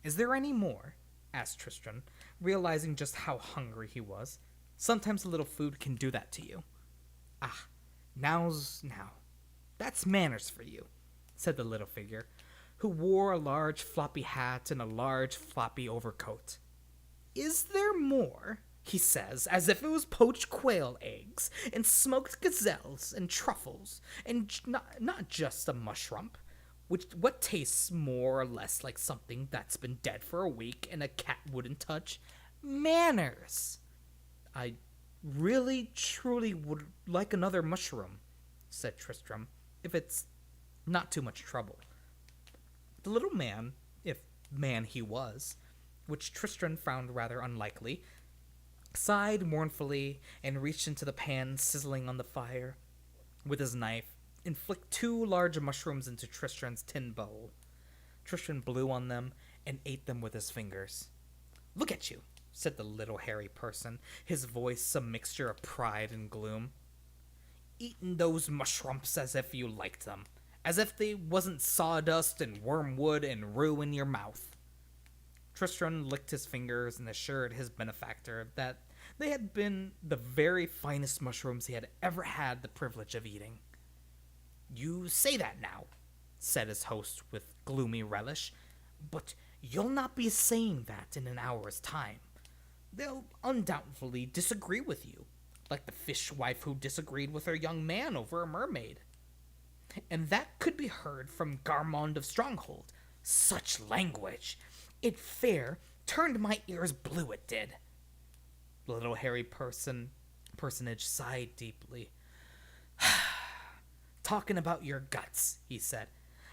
Is there any more? Asked Tristram, realizing just how hungry he was. Sometimes a little food can do that to you. Ah, now. That's manners for you, said the little figure, who wore a large floppy hat and a large floppy overcoat. Is there more? He says, as if it was poached quail eggs, and smoked gazelles, and truffles, and not just a mushroom, what tastes more or less like something that's been dead for a week and a cat wouldn't touch? Manners. I really, truly would like another mushroom, said Tristram, if it's not too much trouble. The little man, if man he was, which Tristram found rather unlikely, sighed mournfully and reached into the pan sizzling on the fire. With his knife, and flicked 2 large mushrooms into Tristram's tin bowl. Tristram blew on them and ate them with his fingers. Look at you, said the little hairy person, his voice a mixture of pride and gloom. Eating those mushrooms as if you liked them, as if they wasn't sawdust and wormwood and rue in your mouth. Tristram licked his fingers and assured his benefactor that they had been the very finest mushrooms he had ever had the privilege of eating. You say that now, said his host with gloomy relish, but you'll not be saying that in an hour's time. They'll undoubtedly disagree with you, like the fishwife who disagreed with her young man over a mermaid. And that could be heard from Garmond of Stronghold. Such language! It fair turned my ears blue, it did. The little hairy personage sighed deeply. Talking about your guts, he said.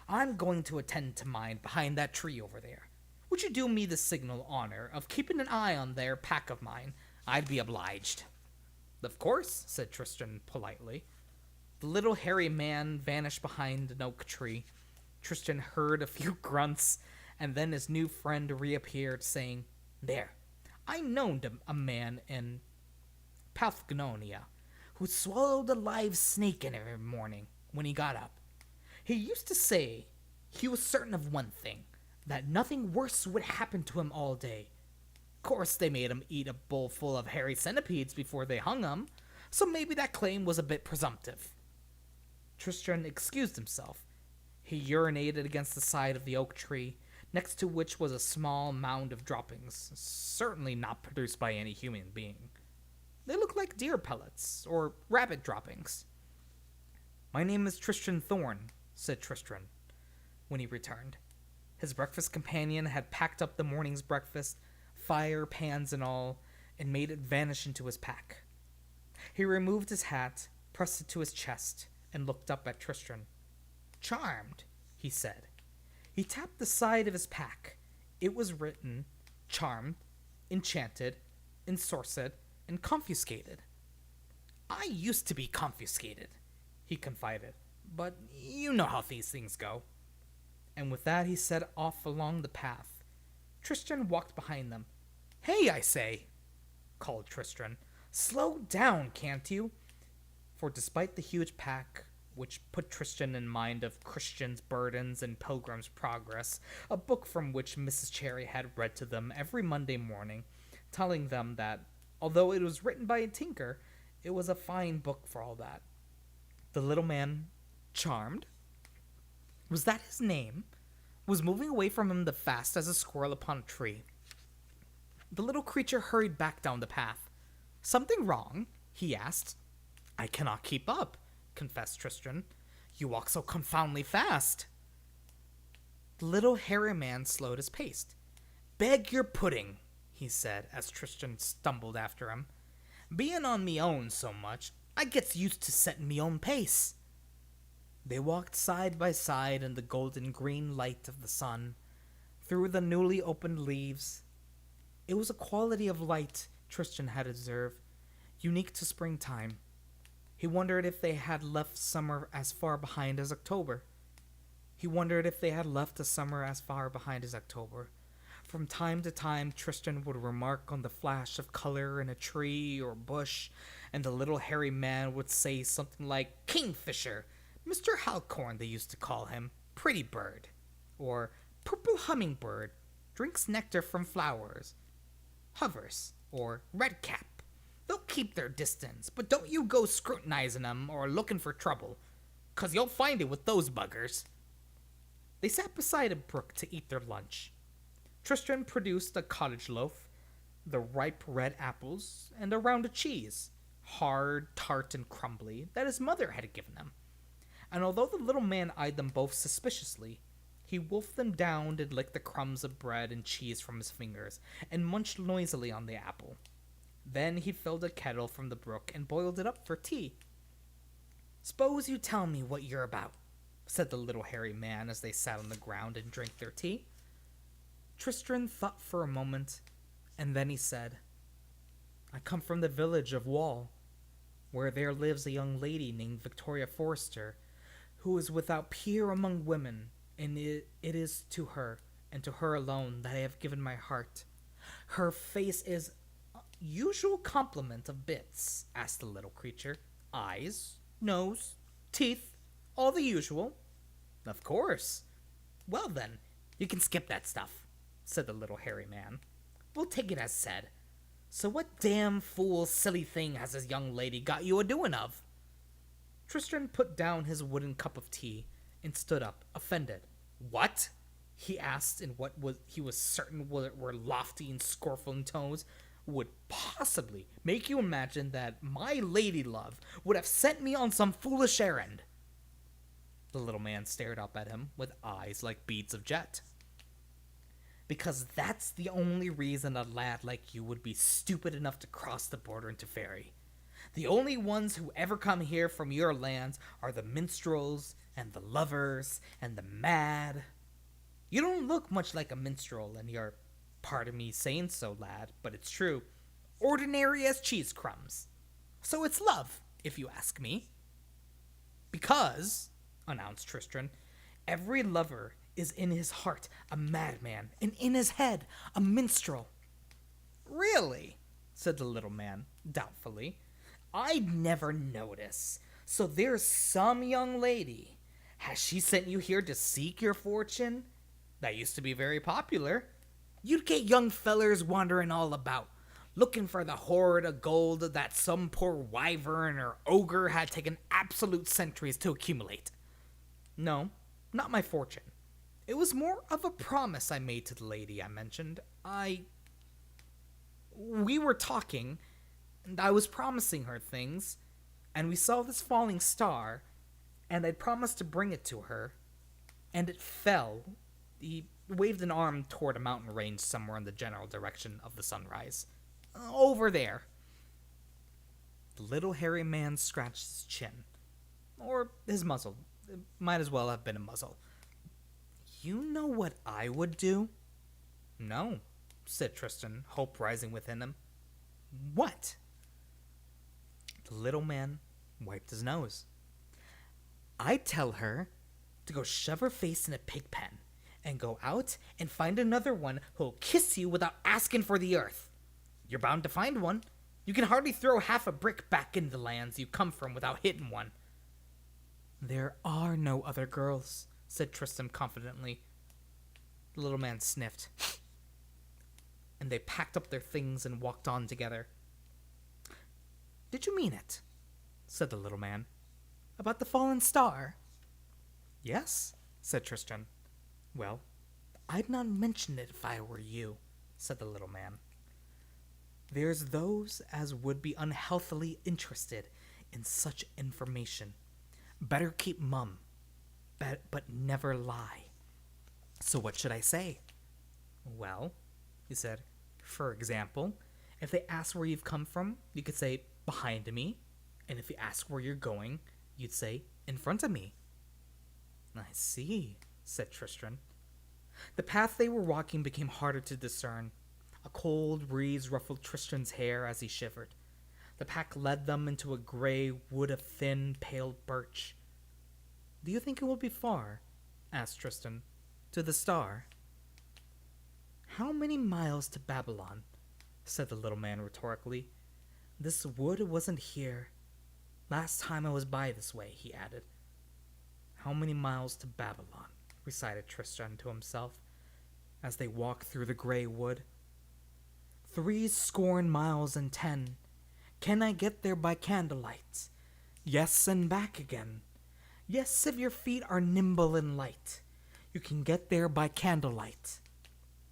I'm going to attend to mine behind that tree over there. Would you do me the signal honor of keeping an eye on their pack of mine? I'd be obliged. Of course, said Tristram politely. The little hairy man vanished behind an oak tree. Tristram heard a few grunts, and then his new friend reappeared, saying, There, I known a man in Paphlagonia who swallowed a live snake in every morning when he got up. He used to say he was certain of one thing, that nothing worse would happen to him all day. Of course, they made him eat a bowl full of hairy centipedes before they hung him, so maybe that claim was a bit presumptive. Tristram excused himself. He urinated against the side of the oak tree, next to which was a small mound of droppings, certainly not produced by any human being. They looked like deer pellets, or rabbit droppings. My name is Tristram Thorn, said Tristram, when he returned. His breakfast companion had packed up the morning's breakfast, fire, pans, and all, and made it vanish into his pack. He removed his hat, pressed it to his chest, and looked up at Tristram. Charmed, he said. He tapped the side of his pack. It was written, Charmed, Enchanted, Ensorced, and Confiscated. I used to be confiscated, he confided, but you know how these things go. And with that he set off along the path. Tristram walked behind them. Hey, I say, called Tristram. Slow down, can't you? For despite the huge pack, which put Tristram in mind of Christian's Burdens and Pilgrim's Progress, a book from which Mrs. Cherry had read to them every Monday morning, telling them that, although it was written by a tinker, it was a fine book for all that. The little man, Charmed, was that his name, was moving away from him the fast as a squirrel upon a tree. The little creature hurried back down the path. Something wrong? He asked. I cannot keep up, confessed Tristram. You walk so confoundedly fast. The little hairy man slowed his pace. Beg your pudding, he said, as Tristram stumbled after him. Being on me own so much, I gets used to setting me own pace. They walked side by side in the golden green light of the sun, through the newly opened leaves. It was a quality of light Tristram had observed, unique to springtime. He wondered if they had left summer as far behind as October. He wondered if they had left the summer as far behind as October. From time to time, Tristan would remark on the flash of color in a tree or bush, and the little hairy man would say something like, Kingfisher, Mr. Halcorn they used to call him, pretty bird, or purple hummingbird, drinks nectar from flowers, hovers, or redcap. They'll keep their distance, but don't you go scrutinizing them or looking for trouble, 'cause you'll find it with those buggers. They sat beside a brook to eat their lunch. Tristan produced a cottage loaf, the ripe red apples, and a round of cheese, hard, tart, and crumbly, that his mother had given them. And although the little man eyed them both suspiciously, he wolfed them down and licked the crumbs of bread and cheese from his fingers, and munched noisily on the apple. Then he filled a kettle from the brook and boiled it up for tea. "S'pose you tell me what you're about," said the little hairy man as they sat on the ground and drank their tea. Tristram thought for a moment, and then he said, "I come from the village of Wall, where there lives a young lady named Victoria Forrester, who is without peer among women, and it is to her, and to her alone, that I have given my heart. Her face is usual complement of bits?" asked the little creature. "Eyes, nose, teeth, all the usual?" "Of course." "Well then, you can skip that stuff," said the little hairy man. "We'll take it as said. So what damn fool silly thing has this young lady got you a-doing of?" Tristram put down his wooden cup of tea and stood up, offended. "What?" he asked in what he was certain were lofty and scornful tones. "Would possibly make you imagine that my lady love would have sent me on some foolish errand?" The little man stared up at him with eyes like beads of jet. "Because that's the only reason a lad like you would be stupid enough to cross the border into Fairy. The only ones who ever come here from your lands are the minstrels, and the lovers, and the mad. You don't look much like a minstrel, and you're, pardon me saying so, lad, but it's true, ordinary as cheese crumbs. So it's love, if you ask me." "Because," announced Tristram, "every lover is in his heart a madman, and in his head a minstrel." "Really?" said the little man, doubtfully. "I'd never notice. So there's some young lady. Has she sent you here to seek your fortune? That used to be very popular. You'd get young fellers wandering all about, looking for the hoard of gold that some poor wyvern or ogre had taken absolute centuries to accumulate. No, not my fortune. It was more of a promise I made to the lady I mentioned. We were talking, and I was promising her things, and we saw this falling star, and I'd promised to bring it to her, and it fell." He waved an arm toward a mountain range somewhere in the general direction of the sunrise. "Over there." The little hairy man scratched his chin. Or his muzzle. It might as well have been a muzzle. "You know what I would do?" "No," said Tristan, hope rising within him. "What?" The little man wiped his nose. "I'd tell her to go shove her face in a pig pen, and go out and find another one who'll kiss you without asking for the earth. You're bound to find one. You can hardly throw half a brick back into the lands you come from without hitting one." "There are no other girls," said Tristram confidently. The little man sniffed. And they packed up their things and walked on together. "Did you mean it?" said the little man. "About the fallen star?" "Yes," said Tristram. "Well, I'd not mention it if I were you," said the little man. "There's those as would be unhealthily interested in such information. Better keep mum, but never lie. So what should I say?" "Well," he said, "for example, if they ask where you've come from, you could say, 'behind me,' and if you ask where you're going, you'd say, 'in front of me.'" "I see," said Tristram. The path they were walking became harder to discern. A cold breeze ruffled Tristram's hair as he shivered. The path led them into a gray wood of thin, pale birch. "Do you think it will be far?" asked Tristan. To the star. How many miles to Babylon? Said the little man rhetorically. This wood wasn't here. Last time I was by this way, he added. How many miles to Babylon? Recited Tristan to himself as they walked through the gray wood. 70 and 10. Can I get there by candlelight? Yes, and back again. Yes, if your feet are nimble and light. You can get there by candlelight.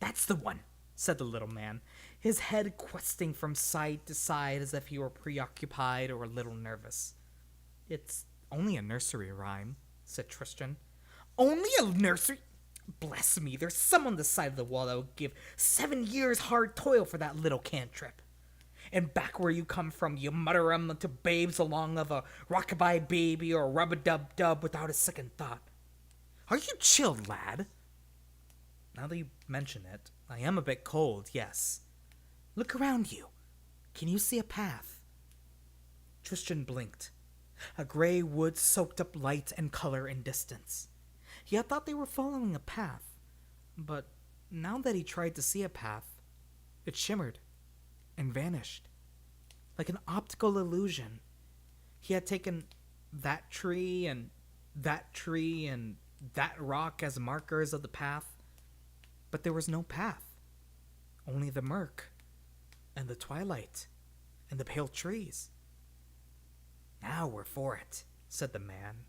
That's the one, said the little man, his head questing from side to side as if he were preoccupied or a little nervous. It's only a nursery rhyme, said Tristan. Only a nursery? Bless me, there's some on the side of the wall that would give 7 years' hard toil for that little cantrip. And back where you come from, you mutter 'em to babes along of a rockabye baby or a rub-a-dub-dub without a second thought. Are you chilled, lad? Now that you mention it, I am a bit cold, yes. Look around you. Can you see a path? Tristan blinked. A gray wood soaked up light and color in distance. He had thought they were following a path, but now that he tried to see a path, it shimmered and vanished, like an optical illusion. He had taken that tree and that tree and that rock as markers of the path, but there was no path, only the murk and the twilight and the pale trees. Now we're for it, said the man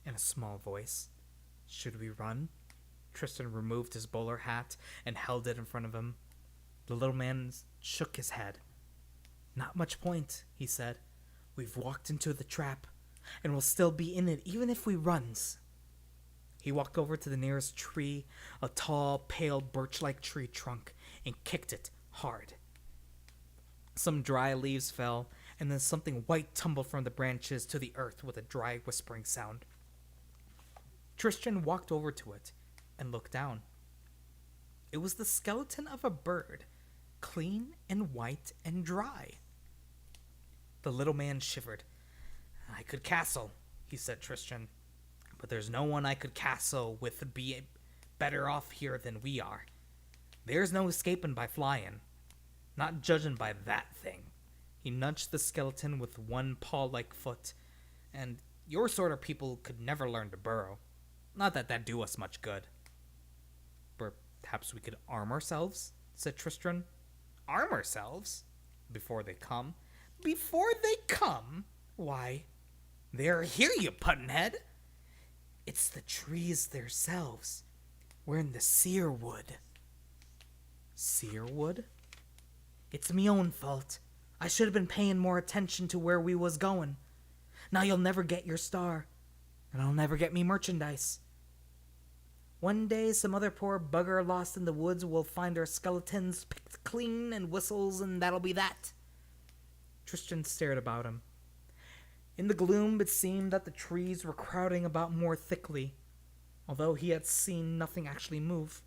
in a small voice. Should we run? Tristan removed his bowler hat and held it in front of him. The little man shook his head. Not much point, he said. We've walked into the trap, and we'll still be in it even if we runs. He walked over to the nearest tree, a tall, pale birch-like tree trunk, and kicked it hard. Some dry leaves fell, and then something white tumbled from the branches to the earth with a dry, whispering sound. Tristan walked over to it and looked down. It was the skeleton of a bird, clean and white and dry. The little man shivered. I could castle, he said, Tristan, but there's no one I could castle with be better off here than we are. There's no escaping by flying, not judging by that thing. He nudged the skeleton with one paw-like foot, and your sort of people could never learn to burrow. Not that that'd do us much good. Perhaps we could arm ourselves, said Tristan. Arm ourselves? Before they come? Before they come? Why, they're here, you puttin-head. It's the trees theirselves. We're in the sear wood. Sear wood? It's me own fault. I should have been paying more attention to where we was going. Now you'll never get your star, and I'll never get me merchandise. One day some other poor bugger lost in the woods will find our skeletons picked clean and whistles, and that'll be that. Tristan stared about him. In the gloom, it seemed that the trees were crowding about more thickly, although he had seen nothing actually move.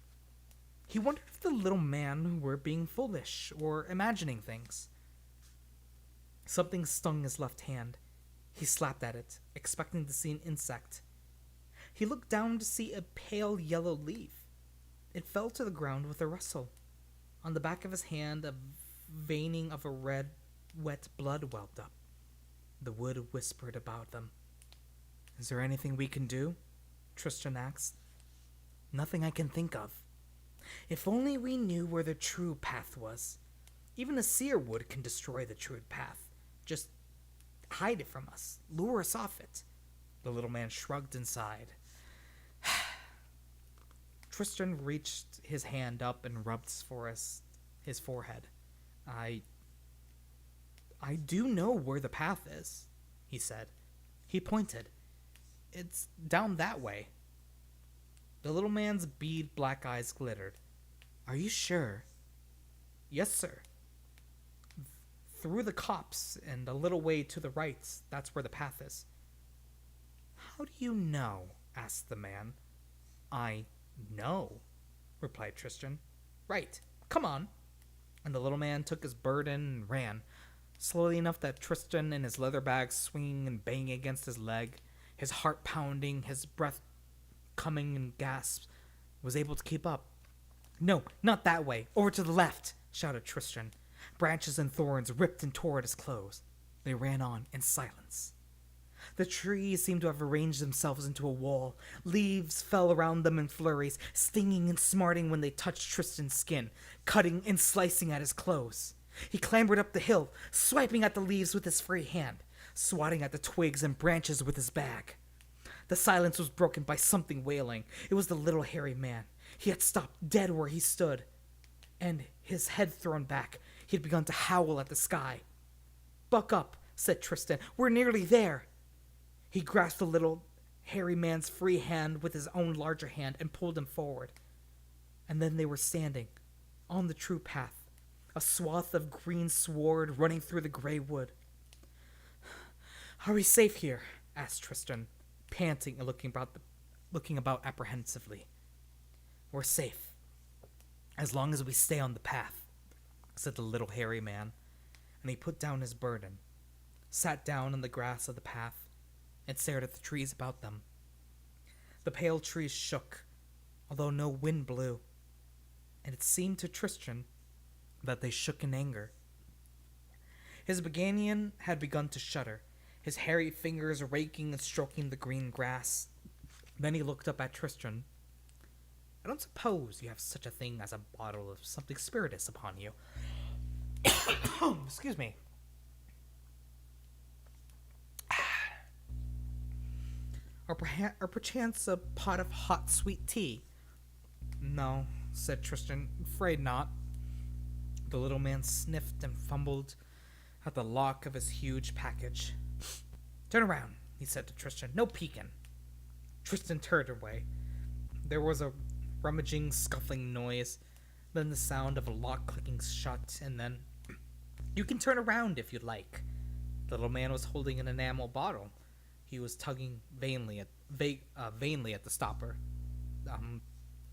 He wondered if the little man were being foolish or imagining things. Something stung his left hand. He slapped at it, expecting to see an insect. He looked down to see a pale yellow leaf. It fell to the ground with a rustle. On the back of his hand, a veining of a red, wet blood welled up. The wood whispered about them. Is there anything we can do? Tristan asked. Nothing I can think of. If only we knew where the true path was. Even a seer wood can destroy the true path. Just hide it from us. Lure us off it. The little man shrugged and sighed. Tristan reached his hand up and rubbed his forehead. I do know where the path is, he said. He pointed. It's down that way. The little man's bead black eyes glittered. Are you sure? Yes, sir. Through the copse and a little way to the right, that's where the path is. How do you know? Asked the man. I know, replied Tristan. Right, come on. And the little man took his burden and ran, slowly enough that Tristan and his leather bag swinging and banging against his leg, his heart pounding, his breath coming in gasps, was able to keep up. "No, not that way. Over to the left," shouted Tristan. Branches and thorns ripped and tore at his clothes. They ran on in silence. The trees seemed to have arranged themselves into a wall. Leaves fell around them in flurries, stinging and smarting when they touched Tristan's skin, cutting and slicing at his clothes. He clambered up the hill, swiping at the leaves with his free hand, swatting at the twigs and branches with his bag. The silence was broken by something wailing. It was the little hairy man. He had stopped dead where he stood, and, his head thrown back, he had begun to howl at the sky. "Buck up," said Tristan. "We're nearly there." He grasped the little hairy man's free hand with his own larger hand and pulled him forward. And then they were standing on the true path, a swath of green sward running through the gray wood. "Are we safe here?" asked Tristan, panting and looking about apprehensively. "We're safe, as long as we stay on the path," said the little hairy man, and he put down his burden, sat down on the grass of the path, and stared at the trees about them. The pale trees shook, although no wind blew, and it seemed to Tristan that they shook in anger. His Beganian had begun to shudder, his hairy fingers raking and stroking the green grass. Then he looked up at Tristan. "I don't suppose you have such a thing as a bottle of something spirituous upon you." Excuse me. Or perchance a pot of hot sweet tea." "No," said Tristan, "afraid not." The little man sniffed and fumbled at the lock of his huge package. "Turn around," he said to Tristan. "No peeking." Tristan turned away. There was a rummaging, scuffling noise, then the sound of a lock clicking shut, and then, "You can turn around if you'd like." The little man was holding an enamel bottle. He was tugging vainly at the stopper.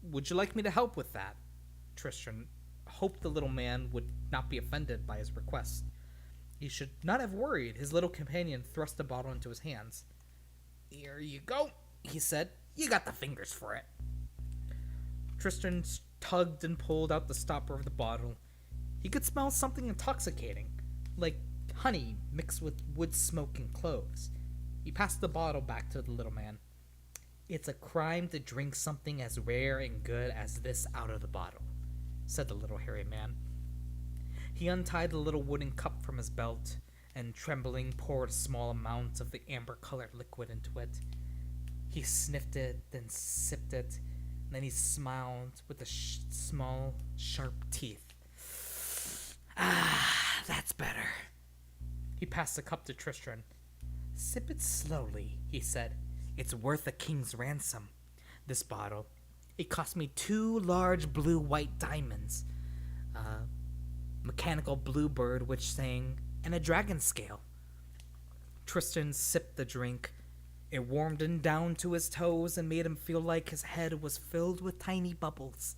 Would you like me to help with that?" Tristan hoped the little man would not be offended by his request. He should not have worried. His little companion thrust the bottle into his hands. "Here you go," he said. "You got the fingers for it." Tristan tugged and pulled out the stopper of the bottle. He could smell something intoxicating, like honey mixed with wood smoke and cloves. He passed the bottle back to the little man. "It's a crime to drink something as rare and good as this out of the bottle," said the little hairy man. He untied the little wooden cup from his belt and, trembling, poured a small amount of the amber-colored liquid into it. He sniffed it, then sipped it, and then he smiled with the small, sharp teeth. "Ah, that's better." He passed the cup to Tristan. "Sip it slowly," he said. "It's worth a king's ransom, this bottle. It cost me 2 large blue-white diamonds, a mechanical bluebird which sang, and a dragon scale." Tristan sipped the drink. It warmed him down to his toes and made him feel like his head was filled with tiny bubbles.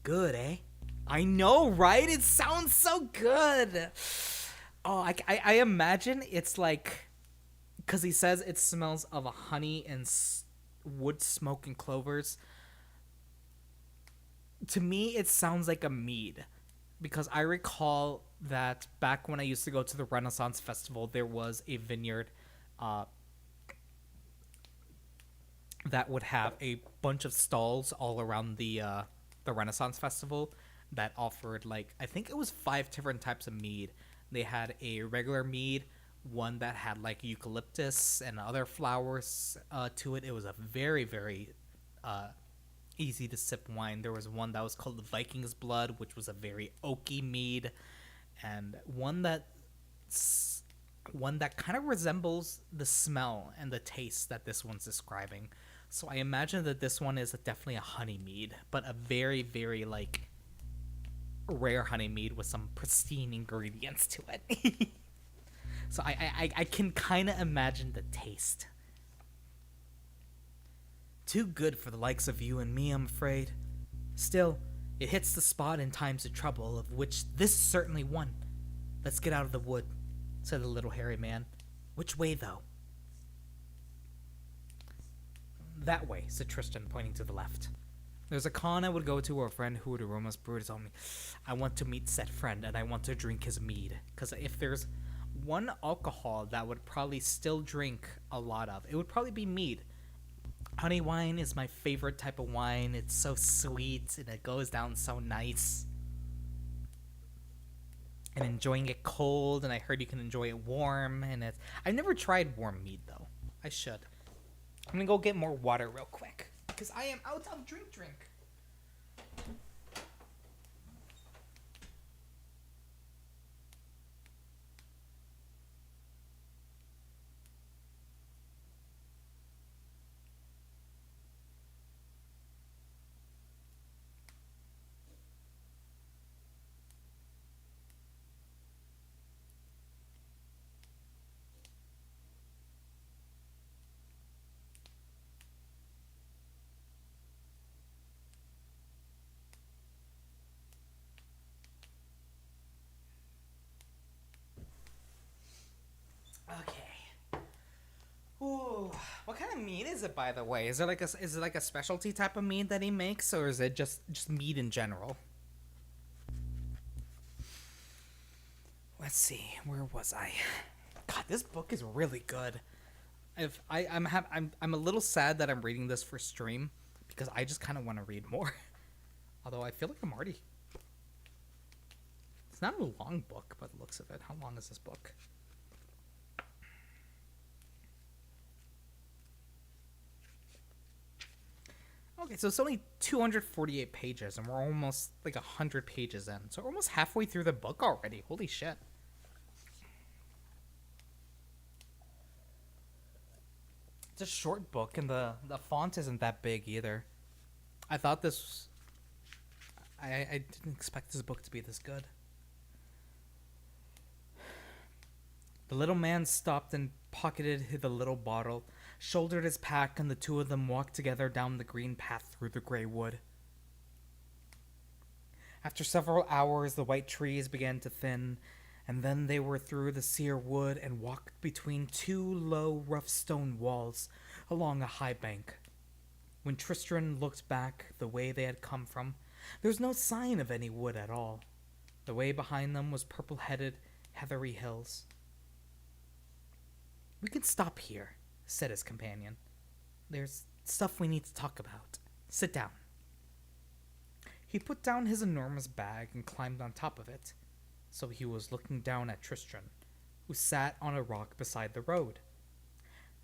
"Good, eh?" "I know, right? It sounds so good." Oh, I imagine it's like, because he says it smells of a honey and wood smoke and clovers. To me, it sounds like a mead, because I recall that back when I used to go to the Renaissance Festival, there was a vineyard that would have a bunch of stalls all around the Renaissance Festival that offered, like, I think it was 5 different types of mead. They had a regular mead, one that had like eucalyptus and other flowers to it. It was a very, very easy to sip wine. There was one that was called the Viking's Blood, which was a very oaky mead, and one that kind of resembles the smell and the taste that this one's describing. So I imagine that this one is definitely a honey mead, but a very, very like rare honey mead with some pristine ingredients to it. So I can kind of imagine the taste. "Too good for the likes of you and me, I'm afraid. Still, it hits the spot in times of trouble, of which this is certainly one. Let's get out of the wood," said the little hairy man. "Which way, though?" That way, said Tristan, pointing to the left. There's a con I would go to, or a friend who would aromas brew told me, I want to meet said friend, and I want to drink his mead. Because if there's one alcohol that would probably still drink a lot of, it would probably be mead. Honey wine is my favorite type of wine. It's so sweet, and it goes down so nice. And enjoying it cold, and I heard you can enjoy it warm, and it's... I've never tried warm mead, though. I should. I'm gonna go get more water real quick, because I am out of drink. Okay. Ooh, what kind of mead is it, by the way? Is it like a specialty type of mead that he makes, or is it just mead in general? Let's see, where was I? God, this book is really good. I'm a little sad that I'm reading this for stream because I just kind of want to read more. Although I feel like I'm already. It's not a long book, by the looks of it. How long is this book? Okay, so it's only 248 pages, and we're almost like 100 pages in. So we're almost halfway through the book already. Holy shit. It's a short book, and the font isn't that big either. I thought this... I didn't expect this book to be this good. The little man stopped and pocketed the little bottle, shouldered his pack, and the two of them walked together down the green path through the gray wood. After several hours, the white trees began to thin, and then they were through the sere wood and walked between two low, rough stone walls along a high bank. When Tristram looked back the way they had come from, there was no sign of any wood at all. The way behind them was purple-headed, heathery hills. "We can stop here," said his companion. "There's stuff we need to talk about. Sit down." He put down his enormous bag and climbed on top of it, so he was looking down at Tristram, who sat on a rock beside the road.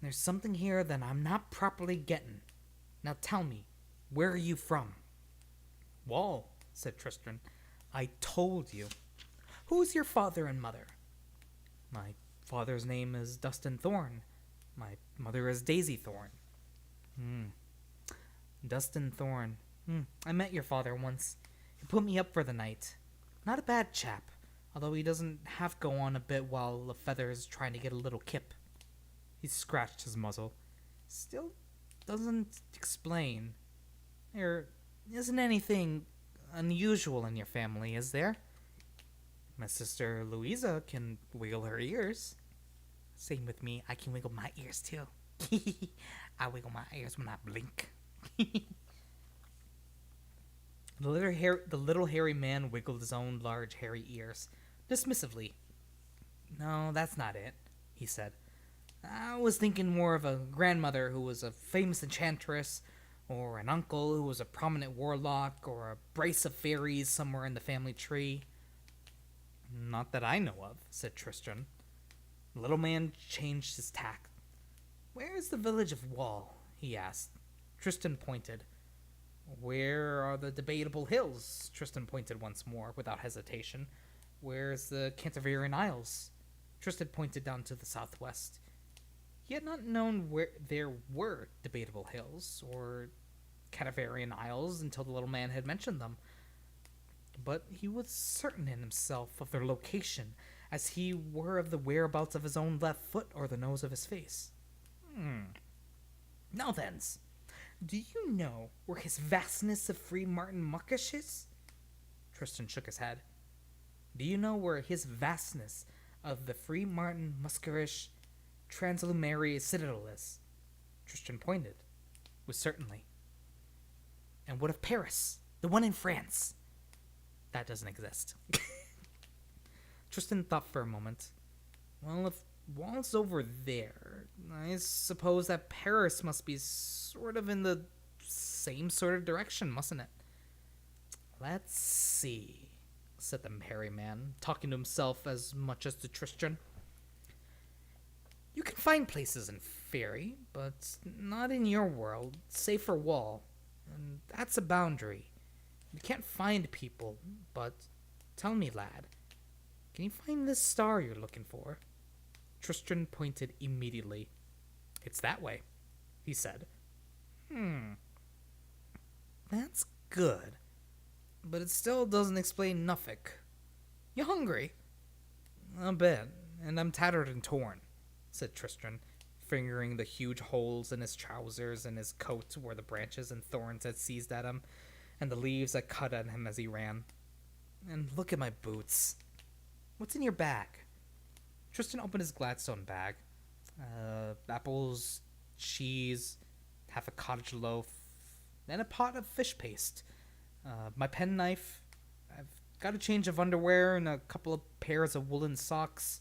"There's something here that I'm not properly getting. Now tell me, where are you from?" "Wall," said Tristram. "I told you." "Who's your father and mother?" "My father's name is Dustin Thorn. My mother is Daisy Thorn." Dustin Thorn. I met your father once. He put me up for the night. Not a bad chap, although he doesn't half go on a bit while the feather's trying to get a little kip." He scratched his muzzle. "Still doesn't explain. There isn't anything unusual in your family, is there? My sister Louisa can wiggle her ears." "Same with me. I can wiggle my ears too." "I wiggle my ears when I blink." The little hairy man wiggled his own large hairy ears, dismissively. "No, that's not it," he said. "I was thinking more of a grandmother who was a famous enchantress, or an uncle who was a prominent warlock, or a brace of fairies somewhere in the family tree." "Not that I know of," said Tristram. The little man changed his tack. "Where is the village of Wall?" he asked. Tristan pointed. "Where are the Debatable Hills?" Tristan pointed once more, without hesitation. "Where's the Cantervarian Isles?" Tristan pointed down to the southwest. He had not known where there were Debatable Hills or Cantervarian Isles until the little man had mentioned them. But he was certain in himself of their location, as he were of the whereabouts of his own left foot or the nose of his face. "Now thens, do you know where his vastness of Free Martin Muckish is?" Tristan shook his head. "Do you know where his vastness of the Free Martin Muskerish Translumary Citadel is?" Tristan pointed. was certainly. And what of Paris? The one in France? That doesn't exist. Tristan thought for a moment. Well, if Wall's over there, I suppose that Paris must be sort of in the same sort of direction, mustn't it? Let's see, said the hairy man, talking to himself as much as to Tristan. You can find places in Fairy, but not in your world, save for Wall. And that's a boundary. You can't find people, but tell me, lad, can you find this star you're looking for? Tristan pointed immediately. It's that way, he said. That's good. But it still doesn't explain Nuffic. You hungry? A bit, and I'm tattered and torn, said Tristan, fingering the huge holes in his trousers and his coat where the branches and thorns had seized at him, and the leaves that cut at him as he ran. And look at my boots. What's in your bag? Tristan opened his Gladstone bag. Apples, cheese, half a cottage loaf, and a pot of fish paste. My penknife. I've got a change of underwear and a couple of pairs of woolen socks.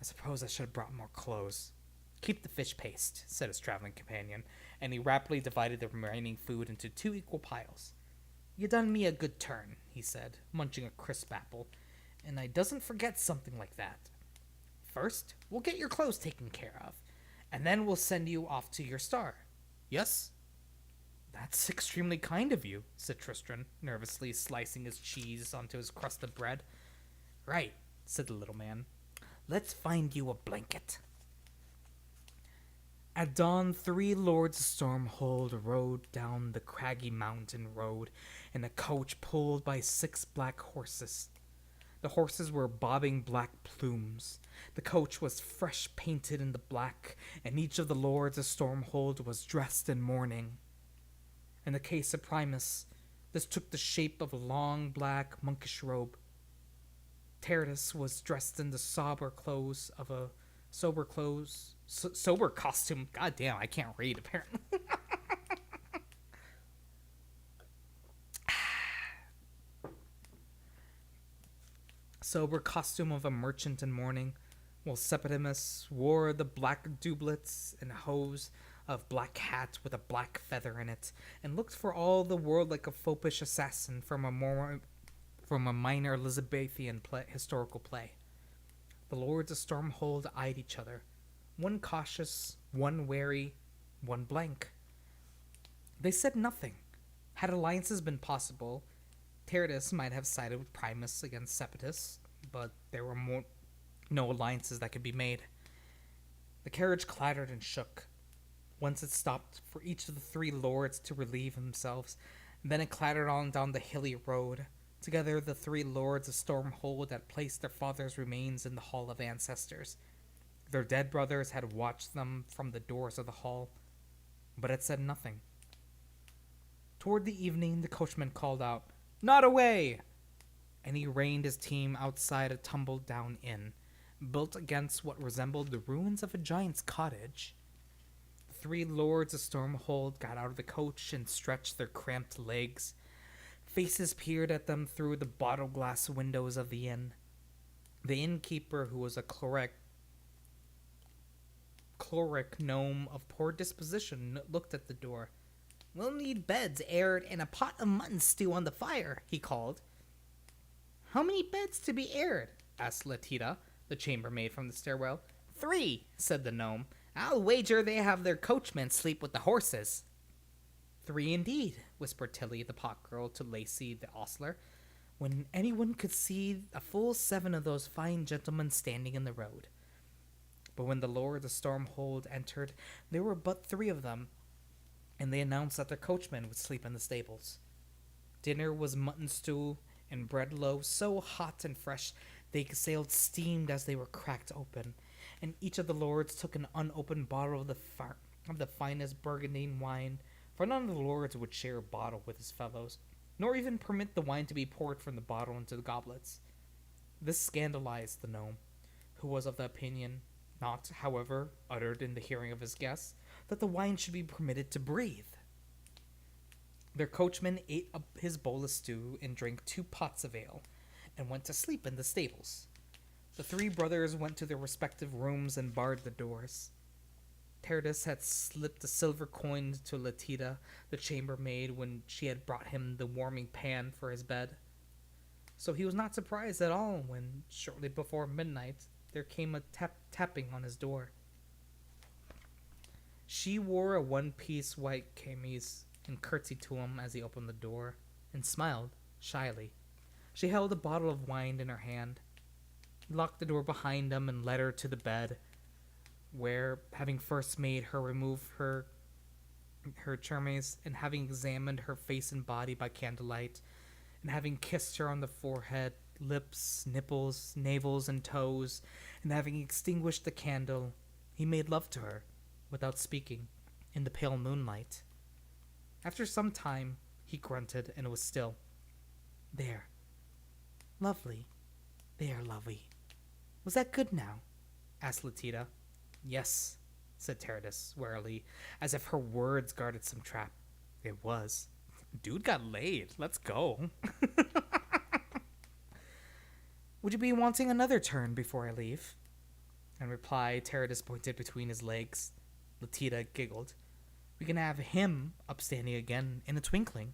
I suppose I should have brought more clothes. Keep the fish paste, said his traveling companion, and he rapidly divided the remaining food into 2 equal piles. You done me a good turn, he said, munching a crisp apple, and I doesn't forget something like that. First, we'll get your clothes taken care of, and then we'll send you off to your star. Yes? That's extremely kind of you, said Tristan, nervously slicing his cheese onto his crust of bread. Right, said the little man. Let's find you a blanket. At dawn, 3 lords of Stormhold rode down the craggy mountain road in a coach pulled by 6 black horses. The horses were bobbing black plumes. The coach was fresh painted in the black, and each of the lords of Stormhold was dressed in mourning. In the case of Primus, this took the shape of a long black monkish robe. Terdus was dressed in the sober costume. God damn, I can't read apparently. Sober costume of a merchant in mourning, while Septimus wore the black doublets and hose of black hat with a black feather in it, and looked for all the world like a fopish assassin from a minor Elizabethan historical play. The lords of Stormhold eyed each other, one cautious, one wary, one blank. They said nothing. Had alliances been possible, Terdus might have sided with Primus against Septimus, but there were no alliances that could be made. The carriage clattered and shook. Once it stopped for each of the 3 lords to relieve themselves, then it clattered on down the hilly road. Together the 3 lords of Stormhold had placed their father's remains in the Hall of Ancestors. Their dead brothers had watched them from the doors of the hall, but had said nothing. Toward the evening, the coachman called out, "Not away!" and he reined his team outside a tumble-down inn, built against what resembled the ruins of a giant's cottage. The 3 lords of Stormhold got out of the coach and stretched their cramped legs. Faces peered at them through the bottle-glass windows of the inn. The innkeeper, who was a chloric gnome of poor disposition, looked at the door. "We'll need beds aired and a pot of mutton stew on the fire," he called. "How many beds to be aired?" asked Letita, the chambermaid from the stairwell. 3, said the gnome. "I'll wager they have their coachmen sleep with the horses." 3 indeed, whispered Tilly, the pot girl, to Lacey, the ostler, when anyone could see a full 7 of those fine gentlemen standing in the road. But when the lords of Stormhold entered, there were but 3 of them, and they announced that their coachman would sleep in the stables. Dinner was mutton stew and bread loaves so hot and fresh they exhaled steam as they were cracked open, and each of the lords took an unopened bottle of the finest Burgundian wine, for none of the lords would share a bottle with his fellows, nor even permit the wine to be poured from the bottle into the goblets. This scandalized the gnome, who was of the opinion, not, however, uttered in the hearing of his guests, that the wine should be permitted to breathe. Their coachman ate up his bowl of stew and drank 2 pots of ale, and went to sleep in the stables. The 3 brothers went to their respective rooms and barred the doors. Tertius had slipped a silver coin to Latita, the chambermaid, when she had brought him the warming pan for his bed. So he was not surprised at all when, shortly before midnight, there came a tapping on his door. She wore a one-piece white chemise and curtsied to him as he opened the door, and smiled shyly. She held a bottle of wine in her hand. He locked the door behind him and led her to the bed, where, having first made her remove her chemise, and having examined her face and body by candlelight, and having kissed her on the forehead, lips, nipples, navels, and toes, and having extinguished the candle, he made love to her, without speaking, in the pale moonlight. After some time, he grunted, and was still. There. Lovely. There, lovey. Was that good now? Asked Latita. Yes, said Tertius, warily, as if her words guarded some trap. It was. Dude got laid. Let's go. Would you be wanting another turn before I leave? In reply, Tertius pointed between his legs. Latita giggled. We can have him upstanding again in a twinkling,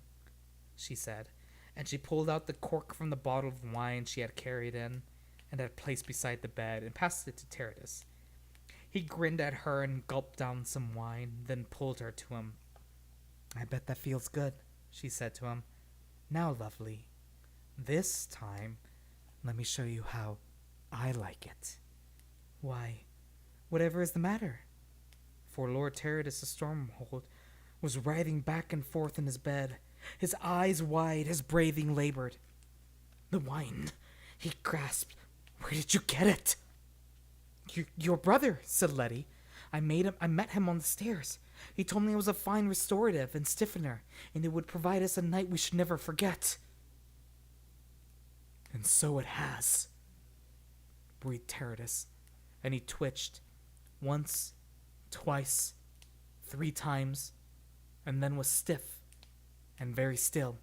she said, and she pulled out the cork from the bottle of wine she had carried in and had placed beside the bed and passed it to Tertius. He grinned at her and gulped down some wine, then pulled her to him. I bet that feels good, she said to him. Now, lovely, this time, let me show you how I like it. Why, whatever is the matter? For Lord Tertius the Stormhold was writhing back and forth in his bed, his eyes wide, his breathing labored. The wine, he grasped. Where did you get it? Your brother, said Letty. I met him on the stairs. He told me it was a fine restorative and stiffener, and it would provide us a night we should never forget. And so it has, breathed Tertius, and he twitched, once, twice, 3 times, and then was stiff and very still.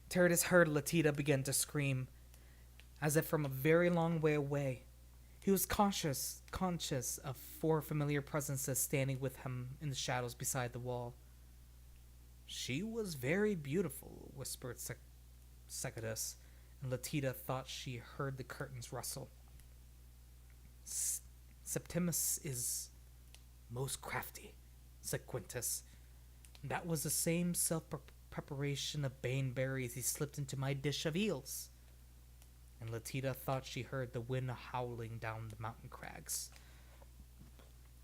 Tertius heard Latita begin to scream, as if from a very long way away. He was conscious of 4 familiar presences standing with him in the shadows beside the wall. She was very beautiful, whispered Secundus, and Latita thought she heard the curtains rustle. Septimus is most crafty, said Quintus. That was the same self-preparation of baneberries he slipped into my dish of eels. And Latita thought she heard the wind howling down the mountain crags.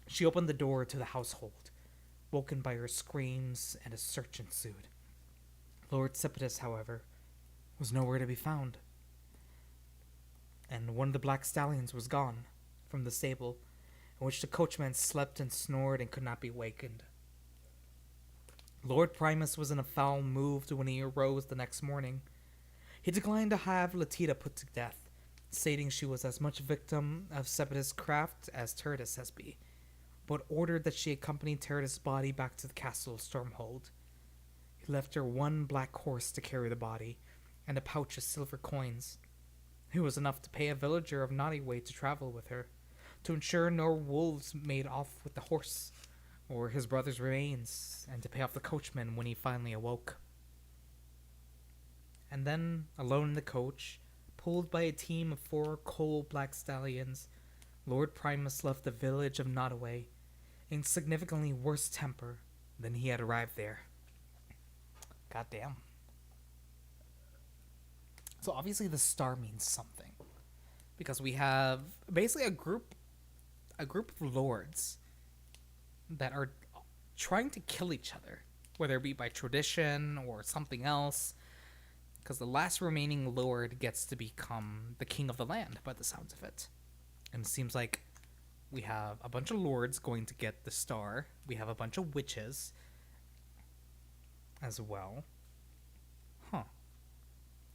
She opened the door to the household, woken by her screams, and a search ensued. Lord Sepidus, however, was nowhere to be found, and one of the black stallions was gone from the stable, in which the coachman slept and snored and could not be wakened. Lord Primus was in a foul mood when he arose the next morning. He declined to have Latita put to death, stating she was as much a victim of Sepidus' craft as Tertius has been, but ordered that she accompany Tertius' body back to the castle of Stormhold. He left her 1 black horse to carry the body, and a pouch of silver coins. It was enough to pay a villager of naughty way to travel with her, to ensure no wolves made off with the horse, or his brother's remains, and to pay off the coachman when he finally awoke. And then, alone in the coach, pulled by a team of 4 coal-black stallions, Lord Primus left the village of Nottoway in significantly worse temper than he had arrived there. Goddamn. So obviously the star means something, because we have basically a group of lords that are trying to kill each other, whether it be by tradition or something else, because the last remaining lord gets to become the king of the land by the sounds of it. And it seems like we have a bunch of lords going to get the star. We have a bunch of witches as well. Huh.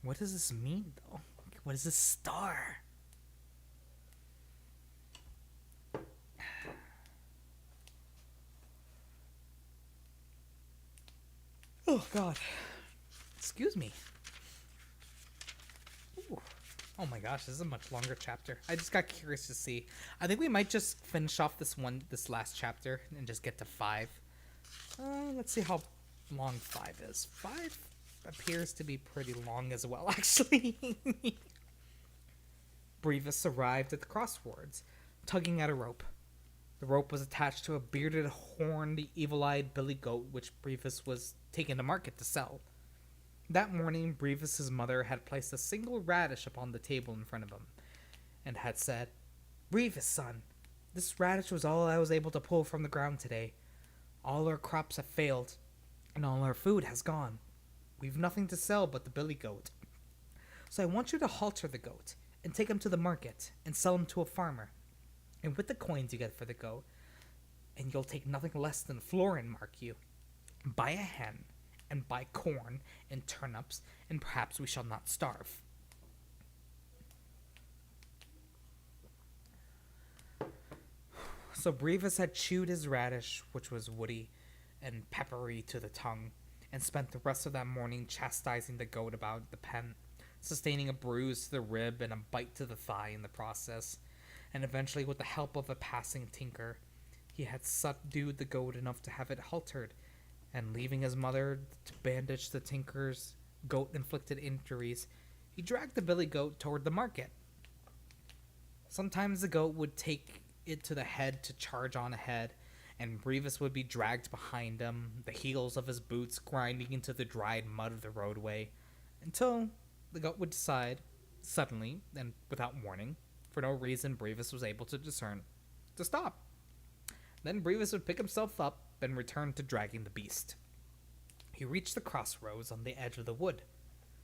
What does this mean, though? What is this star? Oh, God. Excuse me. Ooh. Oh my gosh, this is a much longer chapter. I just got curious to see. I think we might just finish off this last chapter and just get to 5. Let's see how long 5 is. 5 appears to be pretty long as well, actually. Brevis arrived at the crossroads, tugging at a rope. The rope was attached to a bearded, horned, evil-eyed billy goat which Brevis was taking to market to sell. That morning, Brevis's mother had placed a single radish upon the table in front of him, and had said, "Brevis, son, this radish was all I was able to pull from the ground today. All our crops have failed, and all our food has gone. We've nothing to sell but the billy goat. So I want you to halter the goat, and take him to the market, and sell him to a farmer. And with the coins you get for the goat, and you'll take nothing less than a florin, mark you, buy a hen, and buy corn and turnips, and perhaps we shall not starve." So Brevis had chewed his radish, which was woody and peppery to the tongue, and spent the rest of that morning chastising the goat about the pen, sustaining a bruise to the rib and a bite to the thigh in the process, and eventually, with the help of a passing tinker, he had subdued the goat enough to have it haltered, and leaving his mother to bandage the tinker's goat-inflicted injuries, he dragged the billy goat toward the market. Sometimes the goat would take it to the head to charge on ahead, and Brevis would be dragged behind him, the heels of his boots grinding into the dried mud of the roadway, until the goat would decide, suddenly and without warning, for no reason Brevis was able to discern, to stop. Then Brevis would pick himself up and return to dragging the beast. He reached the crossroads on the edge of the wood,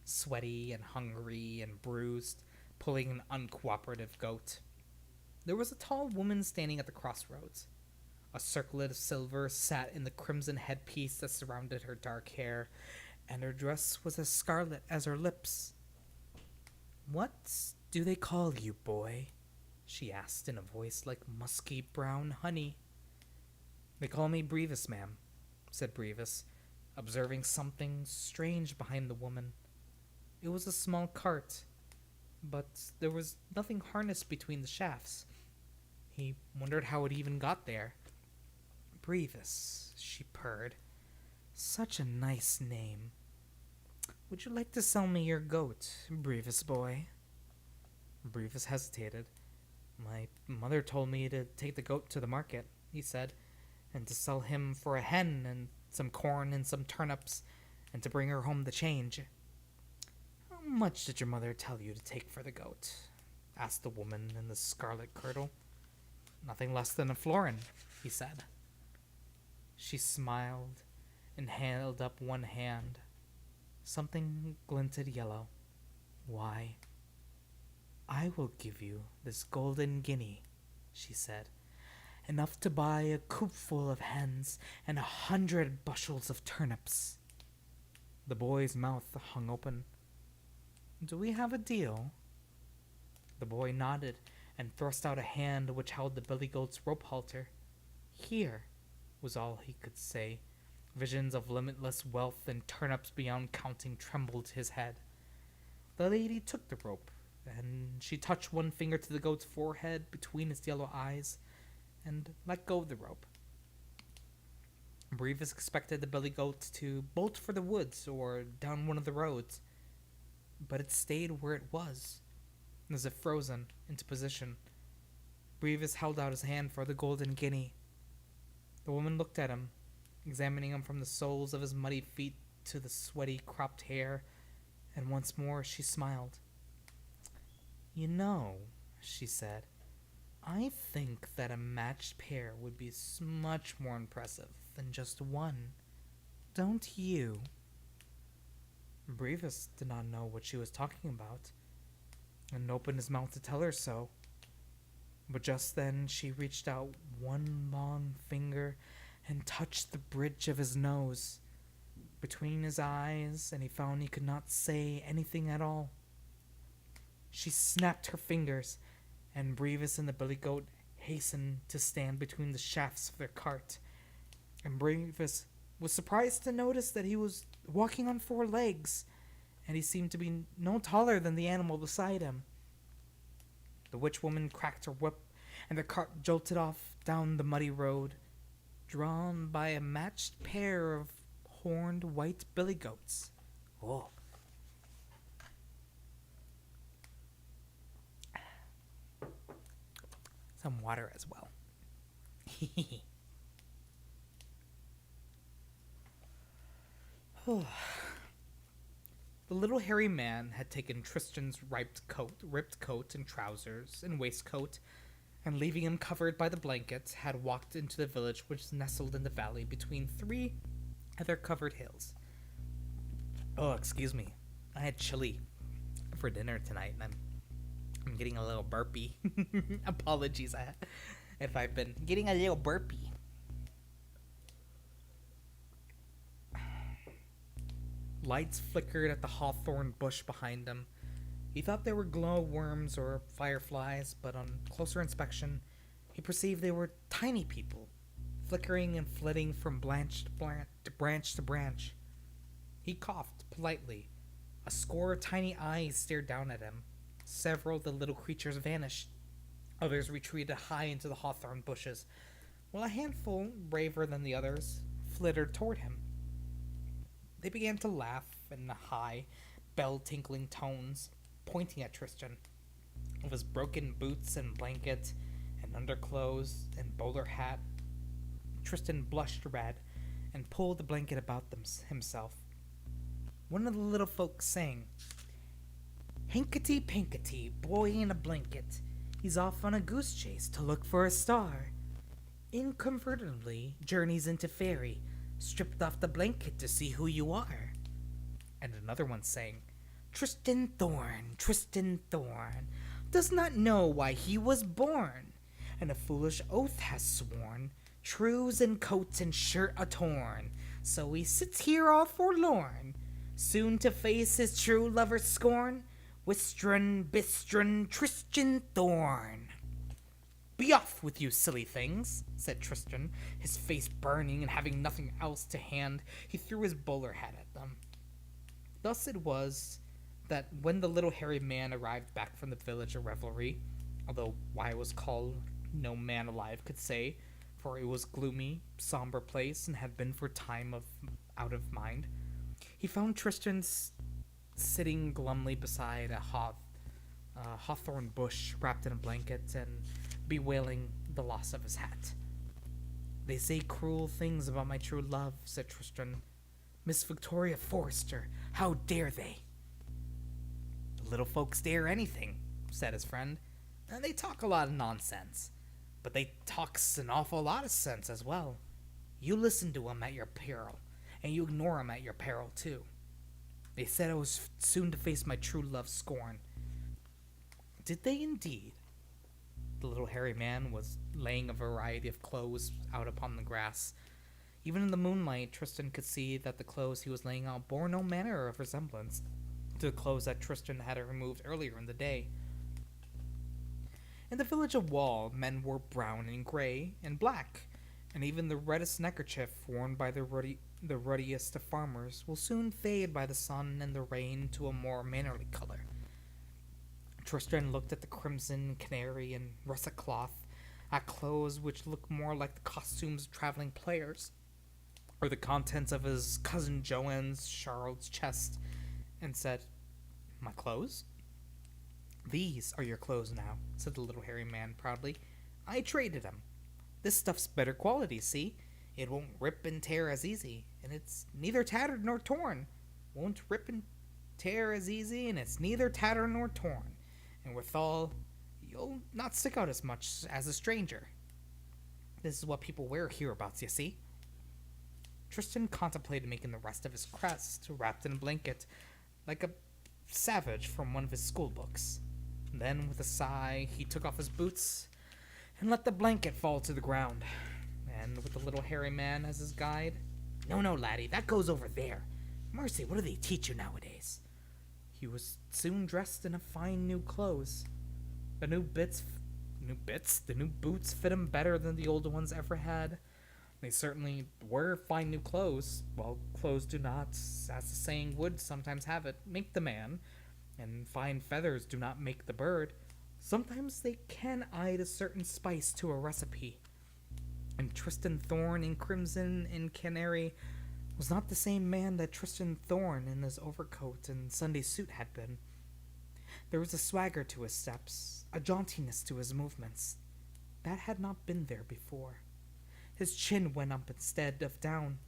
sweaty and hungry and bruised, pulling an uncooperative goat. There was a tall woman standing at the crossroads. A circlet of silver sat in the crimson headpiece that surrounded her dark hair, and her dress was as scarlet as her lips. "What do they call you, boy?" she asked in a voice like musky brown honey. "They call me Brevis, ma'am," said Brevis, observing something strange behind the woman. It was a small cart, but there was nothing harnessed between the shafts. He wondered how it even got there. "Brevis," she purred. "Such a nice name. Would you like to sell me your goat, Brevis boy?" Brevis hesitated. "My mother told me to take the goat to the market," he said, "and to sell him for a hen and some corn and some turnips, and to bring her home the change." "How much did your mother tell you to take for the goat?" asked the woman in the scarlet kirtle. "Nothing less than a florin," he said. She smiled and held up one hand. Something glinted yellow. "Why, I will give you this golden guinea," she said, "enough to buy a coopful of hens and 100 bushels of turnips." The boy's mouth hung open. "Do we have a deal?" The boy nodded and thrust out a hand which held the billy goat's rope halter. "Here," was all he could say. Visions of limitless wealth and turnips beyond counting trembled his head. The lady took the rope, and she touched one finger to the goat's forehead between its yellow eyes, and let go of the rope. Brevis expected the billy goat to bolt for the woods or down one of the roads, but it stayed where it was, as if frozen into position. Brevis held out his hand for the golden guinea. The woman looked at him, examining him from the soles of his muddy feet to the sweaty cropped hair, and once more she smiled. "You know," she said, "I think that a matched pair would be much more impressive than just one. Don't you?" Brevis did not know what she was talking about, and opened his mouth to tell her so. But just then she reached out one long finger and touched the bridge of his nose, between his eyes, and he found he could not say anything at all. She snapped her fingers, and Brevis and the billy goat hastened to stand between the shafts of their cart, and Brevis was surprised to notice that he was walking on 4 legs, and he seemed to be no taller than the animal beside him. The witch woman cracked her whip, and the cart jolted off down the muddy road, drawn by a matched pair of horned white billy goats. Oh. Some water as well. The little hairy man had taken Tristan's ripped coat and trousers and waistcoat, and leaving him covered by the blanket, had walked into the village which is nestled in the valley between 3 heather-covered hills. Oh, excuse me. I had chili for dinner tonight, and I'm getting a little burpy. Apologies if I've been getting a little burpy. Lights flickered at the hawthorn bush behind him. He thought they were glowworms or fireflies, but on closer inspection, he perceived they were tiny people, flickering and flitting from branch to branch. He coughed politely. A score of tiny eyes stared down at him. Several of the little creatures vanished. Others retreated high into the hawthorn bushes, while a handful, braver than the others, flittered toward him. They began to laugh in high, bell-tinkling tones, pointing at Tristan. With his broken boots and blanket and underclothes and bowler hat, Tristan blushed red and pulled the blanket about himself. One of the little folks sang, "Hinkety-pinkety, boy in a blanket. He's off on a goose chase to look for a star. Inconvertibly journeys into fairy, stripped off the blanket to see who you are." And another one sang, Tristan Thorn, does not know why he was born, and a foolish oath has sworn, trews and coat and shirt a-torn, so he sits here all forlorn, soon to face his true lover's scorn, Wistron, Bistron, Tristan Thorn. "Be off with you, silly things," said Tristan, his face burning, and having nothing else to hand, he threw his bowler hat at them. Thus it was that when the little hairy man arrived back from the village of revelry, although why it was called no man alive could say, for it was gloomy, somber place, and had been for time out of mind, he found Tristan sitting glumly beside a hawthorn bush wrapped in a blanket and bewailing the loss of his hat. "They say cruel things about my true love," said Tristan. "Miss Victoria Forrester, how dare they?" "The little folks dare anything," said his friend. "And they talk a lot of nonsense, but they talks an awful lot of sense as well. You listen to 'em at your peril, and you ignore 'em at your peril too. They said I was soon to face my true love's scorn. Did they indeed?" The little hairy man was laying a variety of clothes out upon the grass. Even in the moonlight, Tristan could see that the clothes he was laying out bore no manner of resemblance to the clothes that Tristan had removed earlier in the day. In the village of Wall, men wore brown and gray and black, and even the reddest neckerchief worn by the ruddiest of farmers will soon fade by the sun and the rain to a more mannerly color. Tristan looked at the crimson, canary, and russet cloth, at clothes which looked more like the costumes of traveling players, or the contents of his cousin Joanne's Charles chest, and said, "My clothes?" "These are your clothes now," said the little hairy man proudly. "I traded 'em. This stuff's better quality, see? It won't rip and tear as easy, and it's neither tattered nor torn. Won't rip and tear as easy, and it's neither tattered nor torn. And withal, you'll not stick out as much as a stranger. This is what people wear hereabouts, you see." Tristan contemplated making the rest of his crest wrapped in a blanket, like a savage from one of his school books. Then, with a sigh, he took off his boots and let the blanket fall to the ground. And with the little hairy man as his guide, No, laddie, that goes over there. Mercy, what do they teach you nowadays?" He was soon dressed in a fine new clothes. The new boots fit him better than the old ones ever had. They certainly were fine new clothes. Well, clothes do not, as the saying would sometimes have it, make the man, and fine feathers do not make the bird. Sometimes they can add a certain spice to a recipe. And Tristan Thorn in Crimson and Canary was not the same man that Tristan Thorn in his overcoat and Sunday suit had been. There was a swagger to his steps, a jauntiness to his movements. That had not been there before. His chin went up instead of down,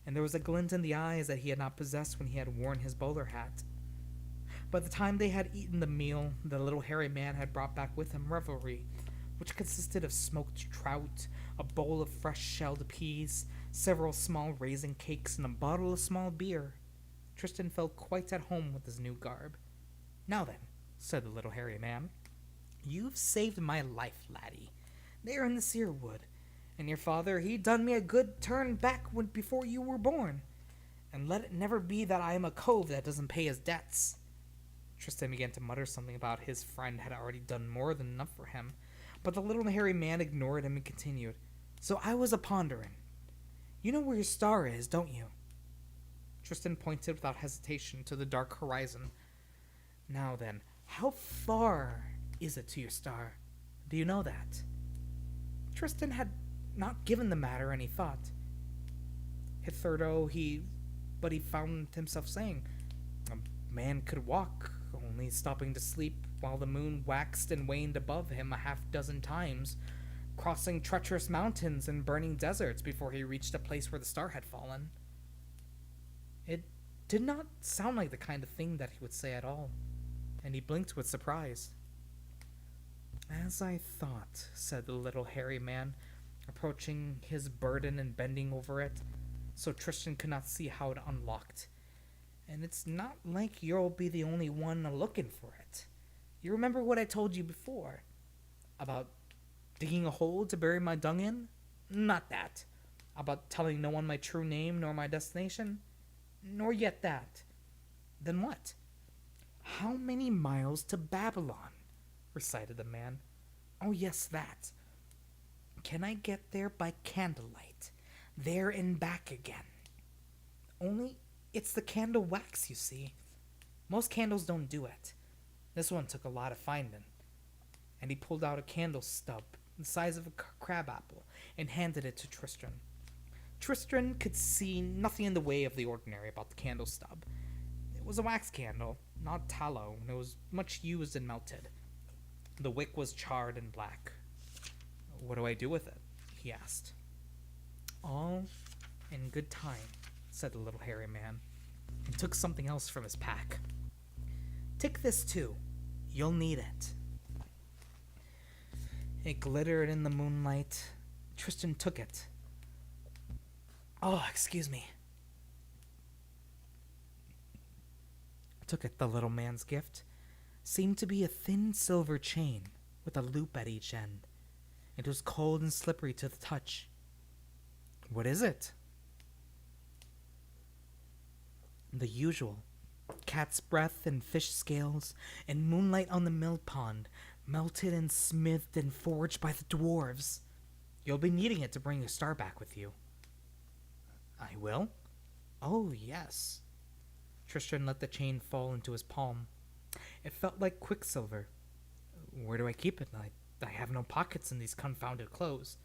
and there was a glint in the eyes that he had not possessed when he had worn his bowler hat. By the time they had eaten the meal, the little hairy man had brought back with him revelry, which consisted of smoked trout, a bowl of fresh shelled peas, several small raisin cakes, and a bottle of small beer. Tristan felt quite at home with his new garb. "Now then," said the little hairy man, "you've saved my life, laddie, there in the sear wood, and your father, he done me a good turn back before you were born, and let it never be that I am a cove that doesn't pay his debts." Tristan began to mutter something about his friend had already done more than enough for him, but the little hairy man ignored him and continued, "So I was a-pondering. You know where your star is, don't you?" Tristan pointed without hesitation to the dark horizon. "Now then, how far is it to your star? Do you know that?" Tristan had not given the matter any thought. Hitherto he found himself saying, a man could walk, only stopping to sleep while the moon waxed and waned above him a half-dozen times, crossing treacherous mountains and burning deserts before he reached a place where the star had fallen. It did not sound like the kind of thing that he would say at all, and he blinked with surprise. "As I thought," said the little hairy man, approaching his burden and bending over it, so Tristan could not see how it unlocked. "And it's not like you'll be the only one a-looking for it. You remember what I told you before? About digging a hole to bury my dung in? Not that. About telling no one my true name nor my destination? Nor yet that. Then what?" "How many miles to Babylon?" recited the man. "Oh, yes, that. Can I get there by candlelight? There and back again? Only it's the candle wax, you see. Most candles don't do it. This one took a lot of finding." And he pulled out a candle stub the size of a crab apple and handed it to Tristram. Tristram could see nothing in the way of the ordinary about the candle stub. It was a wax candle, not tallow, and it was much used and melted. The wick was charred and black. "What do I do with it?" he asked. "All in good time," said the little hairy man, and took something else from his pack. "Take this too. You'll need it." It glittered in the moonlight. Tristan took it. "Oh, excuse me." Took it, the little man's gift. Seemed to be a thin silver chain with a loop at each end. It was cold and slippery to the touch. "What is it?" "The usual. Cat's breath and fish scales and moonlight on the mill pond, melted and smithed and forged by the dwarves. You'll be needing it to bring your star back with you." "I will?" "Oh, yes." Tristan let the chain fall into his palm. It felt like quicksilver. "Where do I keep it? I have no pockets in these confounded clothes."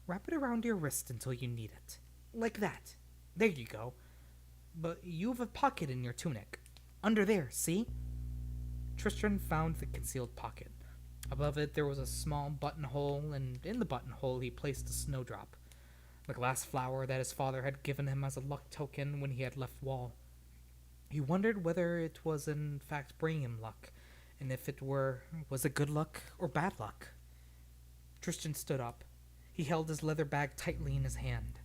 "Wrap it around your wrist until you need it. Like that. There you go. But you've a pocket in your tunic. Under there, see?" Tristan found the concealed pocket. Above it there was a small buttonhole, and in the buttonhole he placed a snowdrop, the glass flower that his father had given him as a luck token when he had left Wall. He wondered whether it was in fact bringing him luck, and if it was it good luck or bad luck? Tristan stood up. He held his leather bag tightly in his hand.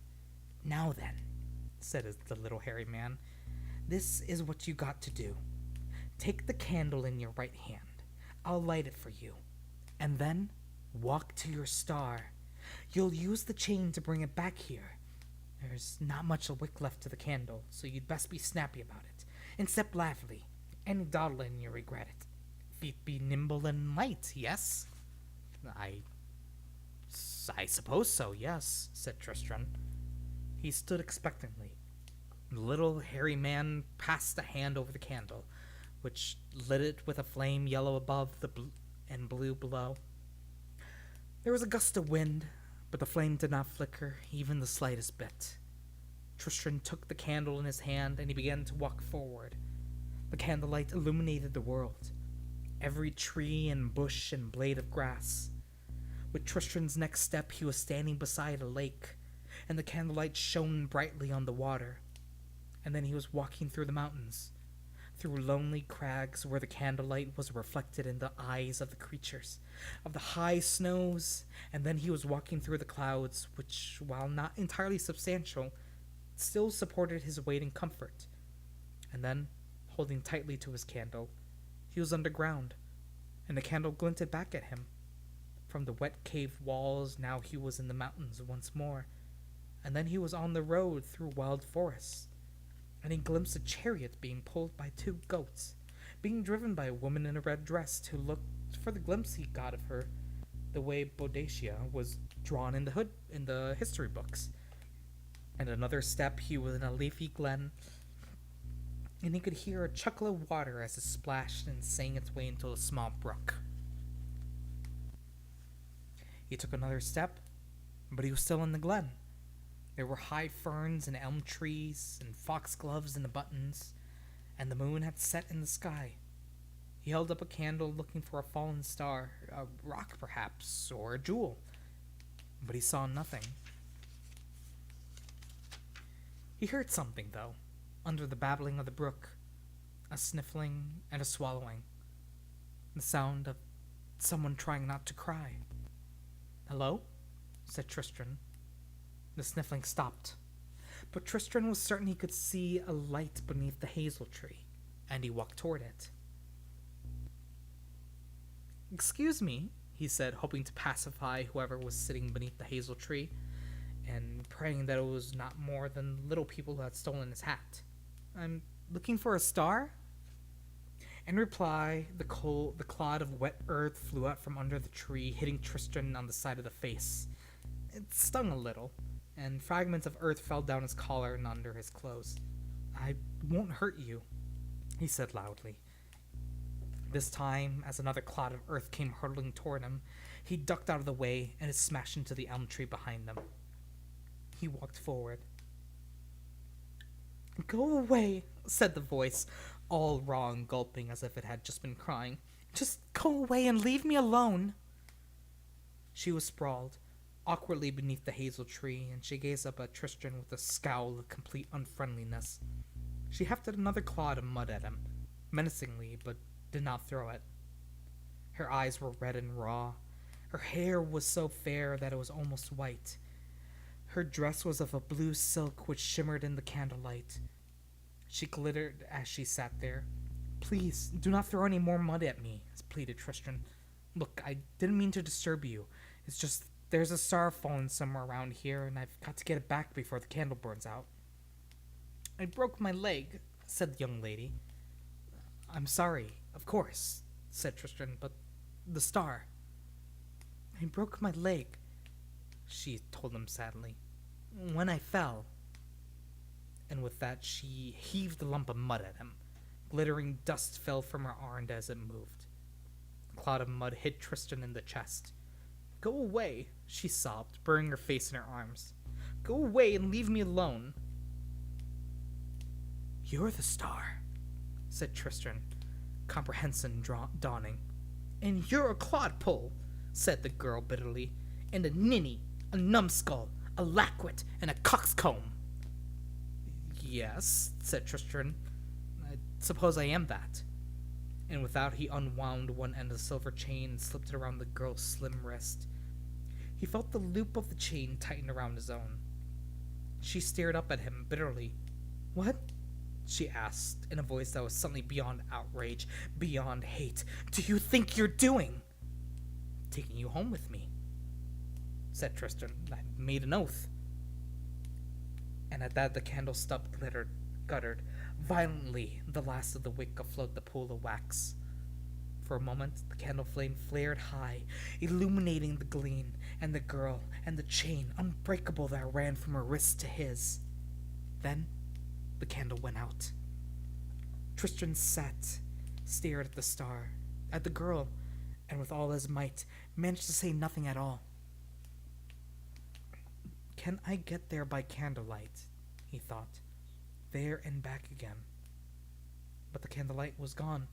"Now then," said the little hairy man, "this is what you got to do. Take the candle in your right hand. I'll light it for you. And then walk to your star. You'll use the chain to bring it back here. There's not much a wick left to the candle, so you'd best be snappy about it, and step lively. Any dawdling you regret it. Feet be nimble and light, yes?" "I I suppose so, yes, said Tristram. He stood expectantly. The little hairy man passed a hand over the candle, which lit it with a flame yellow above and blue below. There was a gust of wind, but the flame did not flicker even the slightest bit. Tristram took the candle in his hand and he began to walk forward. The candlelight illuminated the world, every tree and bush and blade of grass. With Tristram's next step, he was standing beside a lake, and the candlelight shone brightly on the water. And then he was walking through the mountains, through lonely crags where the candlelight was reflected in the eyes of the creatures, of the high snows, and then he was walking through the clouds, which, while not entirely substantial, still supported his weight and comfort. And then, holding tightly to his candle, he was underground, and the candle glinted back at him. From the wet cave walls, now he was in the mountains once more, and then he was on the road through wild forests, and he glimpsed a chariot being pulled by 2 goats, being driven by a woman in a red dress who looked, for the glimpse he got of her, the way Boadicea was drawn in the history books. And another step, he was in a leafy glen, and he could hear a chuckle of water as it splashed and sang its way into a small brook. He took another step, but he was still in the glen. There were high ferns and elm trees and foxgloves in the buttons, and the moon had set in the sky. He held up a candle looking for a fallen star, a rock perhaps, or a jewel, but he saw nothing. He heard something, though, under the babbling of the brook, a sniffling and a swallowing, the sound of someone trying not to cry. "Hello?" said Tristram. The sniffling stopped, but Tristram was certain he could see a light beneath the hazel tree, and he walked toward it. "Excuse me," he said, hoping to pacify whoever was sitting beneath the hazel tree, and praying that it was not more than little people who had stolen his hat. "I'm looking for a star?" In reply, the clod of wet earth flew out from under the tree, hitting Tristram on the side of the face. It stung a little, and fragments of earth fell down his collar and under his clothes. "I won't hurt you," he said loudly. This time, as another clod of earth came hurtling toward him, he ducked out of the way and it smashed into the elm tree behind them. He walked forward. "Go away," said the voice, all raw and gulping as if it had just been crying. "Just go away and leave me alone." She was sprawled awkwardly beneath the hazel tree, and she gazed up at Tristram with a scowl of complete unfriendliness. She hefted another clod of mud at him, menacingly, but did not throw it. Her eyes were red and raw. Her hair was so fair that it was almost white. Her dress was of a blue silk which shimmered in the candlelight. She glittered as she sat there. "Please, do not throw any more mud at me," pleaded Tristram. "Look, I didn't mean to disturb you. It's just there's a star fallen somewhere around here, and I've got to get it back before the candle burns out." "I broke my leg," said the young lady. "I'm sorry, of course," said Tristram, "but the star—" "I broke my leg," she told him sadly, "when I fell." And with that she heaved a lump of mud at him. Glittering dust fell from her arm as it moved. A cloud of mud hit Tristram in the chest. "Go away," she sobbed, burying her face in her arms. "Go away and leave me alone." "You're the star," said Tristram, comprehension dawning. "And you're a clodpole," said the girl bitterly, "and a ninny, a numbskull, a lackwit, and a coxcomb." "Yes," said Tristram, "I suppose I am that." And with that he unwound one end of the silver chain and slipped it around the girl's slim wrist. He felt the loop of the chain tighten around his own. She stared up at him bitterly. "What?" she asked, in a voice that was suddenly beyond outrage, beyond hate. "Do you think you're doing?" "Taking you home with me," said Tristram. "I made an oath." And at that the candle stub guttered violently, the last of the wick afloat the pool of wax. For a moment, the candle flame flared high, illuminating the gleam and the girl and the chain unbreakable that ran from her wrist to his. Then, the candle went out. Tristan sat, stared at the star, at the girl, and with all his might, managed to say nothing at all. Can I get there by candlelight? He thought. There and back again. But the candlelight was gone,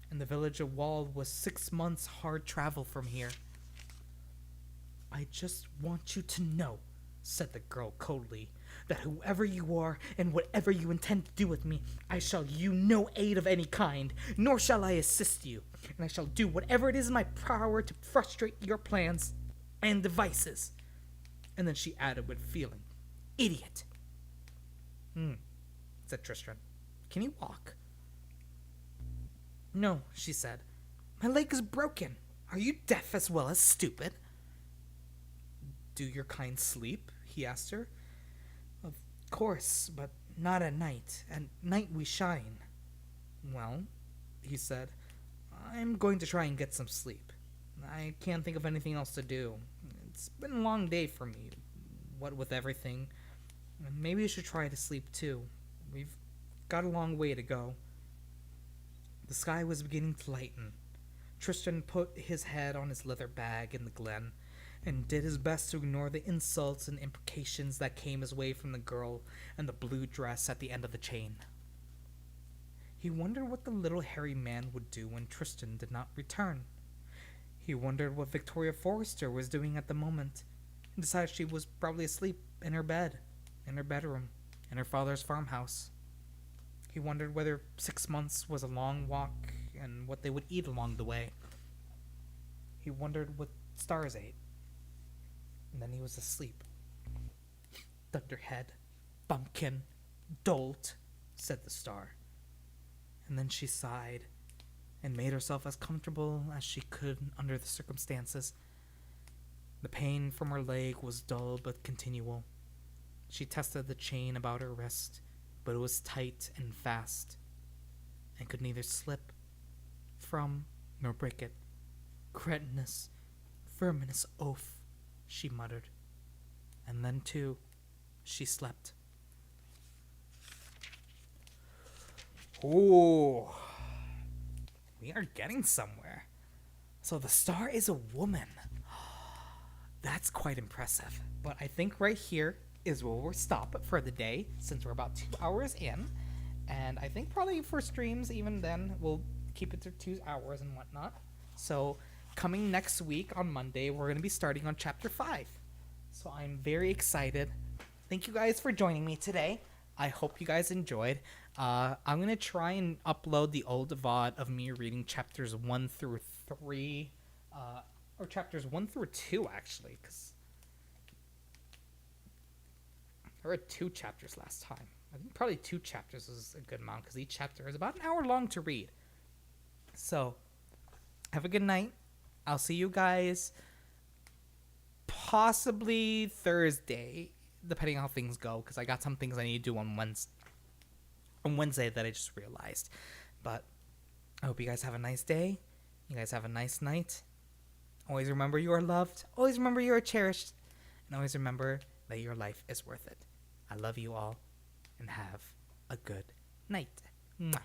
and the village of Wall was 6 months' hard travel from here. I just want you to know, said the girl coldly, that whoever you are and whatever you intend to do with me, I shall you no aid of any kind, nor shall I assist you, and I shall do whatever it is in my power to frustrate your plans and devices. And then she added with feeling, Idiot. Said Tristram. Can you walk? No, she said. My leg is broken. Are you deaf as well as stupid? Do your kind sleep? He asked her. Of course, but not at night. At night we shine. Well, he said, I'm going to try and get some sleep. I can't think of anything else to do. It's been a long day for me, what with everything. Maybe you should try to sleep too. We've got a long way to go. The sky was beginning to lighten. Tristan put his head on his leather bag in the glen and did his best to ignore the insults and imprecations that came his way from the girl and the blue dress at the end of the chain. He wondered what the little hairy man would do when Tristan did not return. He wondered what Victoria Forrester was doing at the moment, and decided she was probably asleep in her bed, in her bedroom, in her father's farmhouse. He wondered whether 6 months was a long walk and what they would eat along the way. He wondered what stars ate. And then he was asleep. Thunderhead, bumpkin, dolt, said the star. And then she sighed and made herself as comfortable as she could under the circumstances. The pain from her leg was dull but continual. She tested the chain about her wrist, but it was tight and fast, and could neither slip from nor break it. Cretinous, verminous oaf, she muttered. And then, too, she slept. Ooh, we are getting somewhere. So the star is a woman. That's quite impressive. But I think right here is where we'll stop for the day, since we're about 2 hours in. And I think probably for streams, even then, we'll keep it to 2 hours and whatnot. So coming next week on Monday, we're going to be starting on Chapter 5. So I'm very excited. Thank you guys for joining me today. I hope you guys enjoyed. I'm going to try and upload the old VOD of me reading chapters 1 through 3, or chapters 1 through 2, actually, because I read 2 chapters last time. I think probably 2 chapters is a good amount, because each chapter is about an hour long to read. So, have a good night. I'll see you guys possibly Thursday, depending on how things go, because I got some things I need to do on Wednesday that I just realized. But I hope you guys have a nice day. You guys have a nice night. Always remember you are loved. Always remember you are cherished. And always remember that your life is worth it. I love you all, and have a good night. Mwah.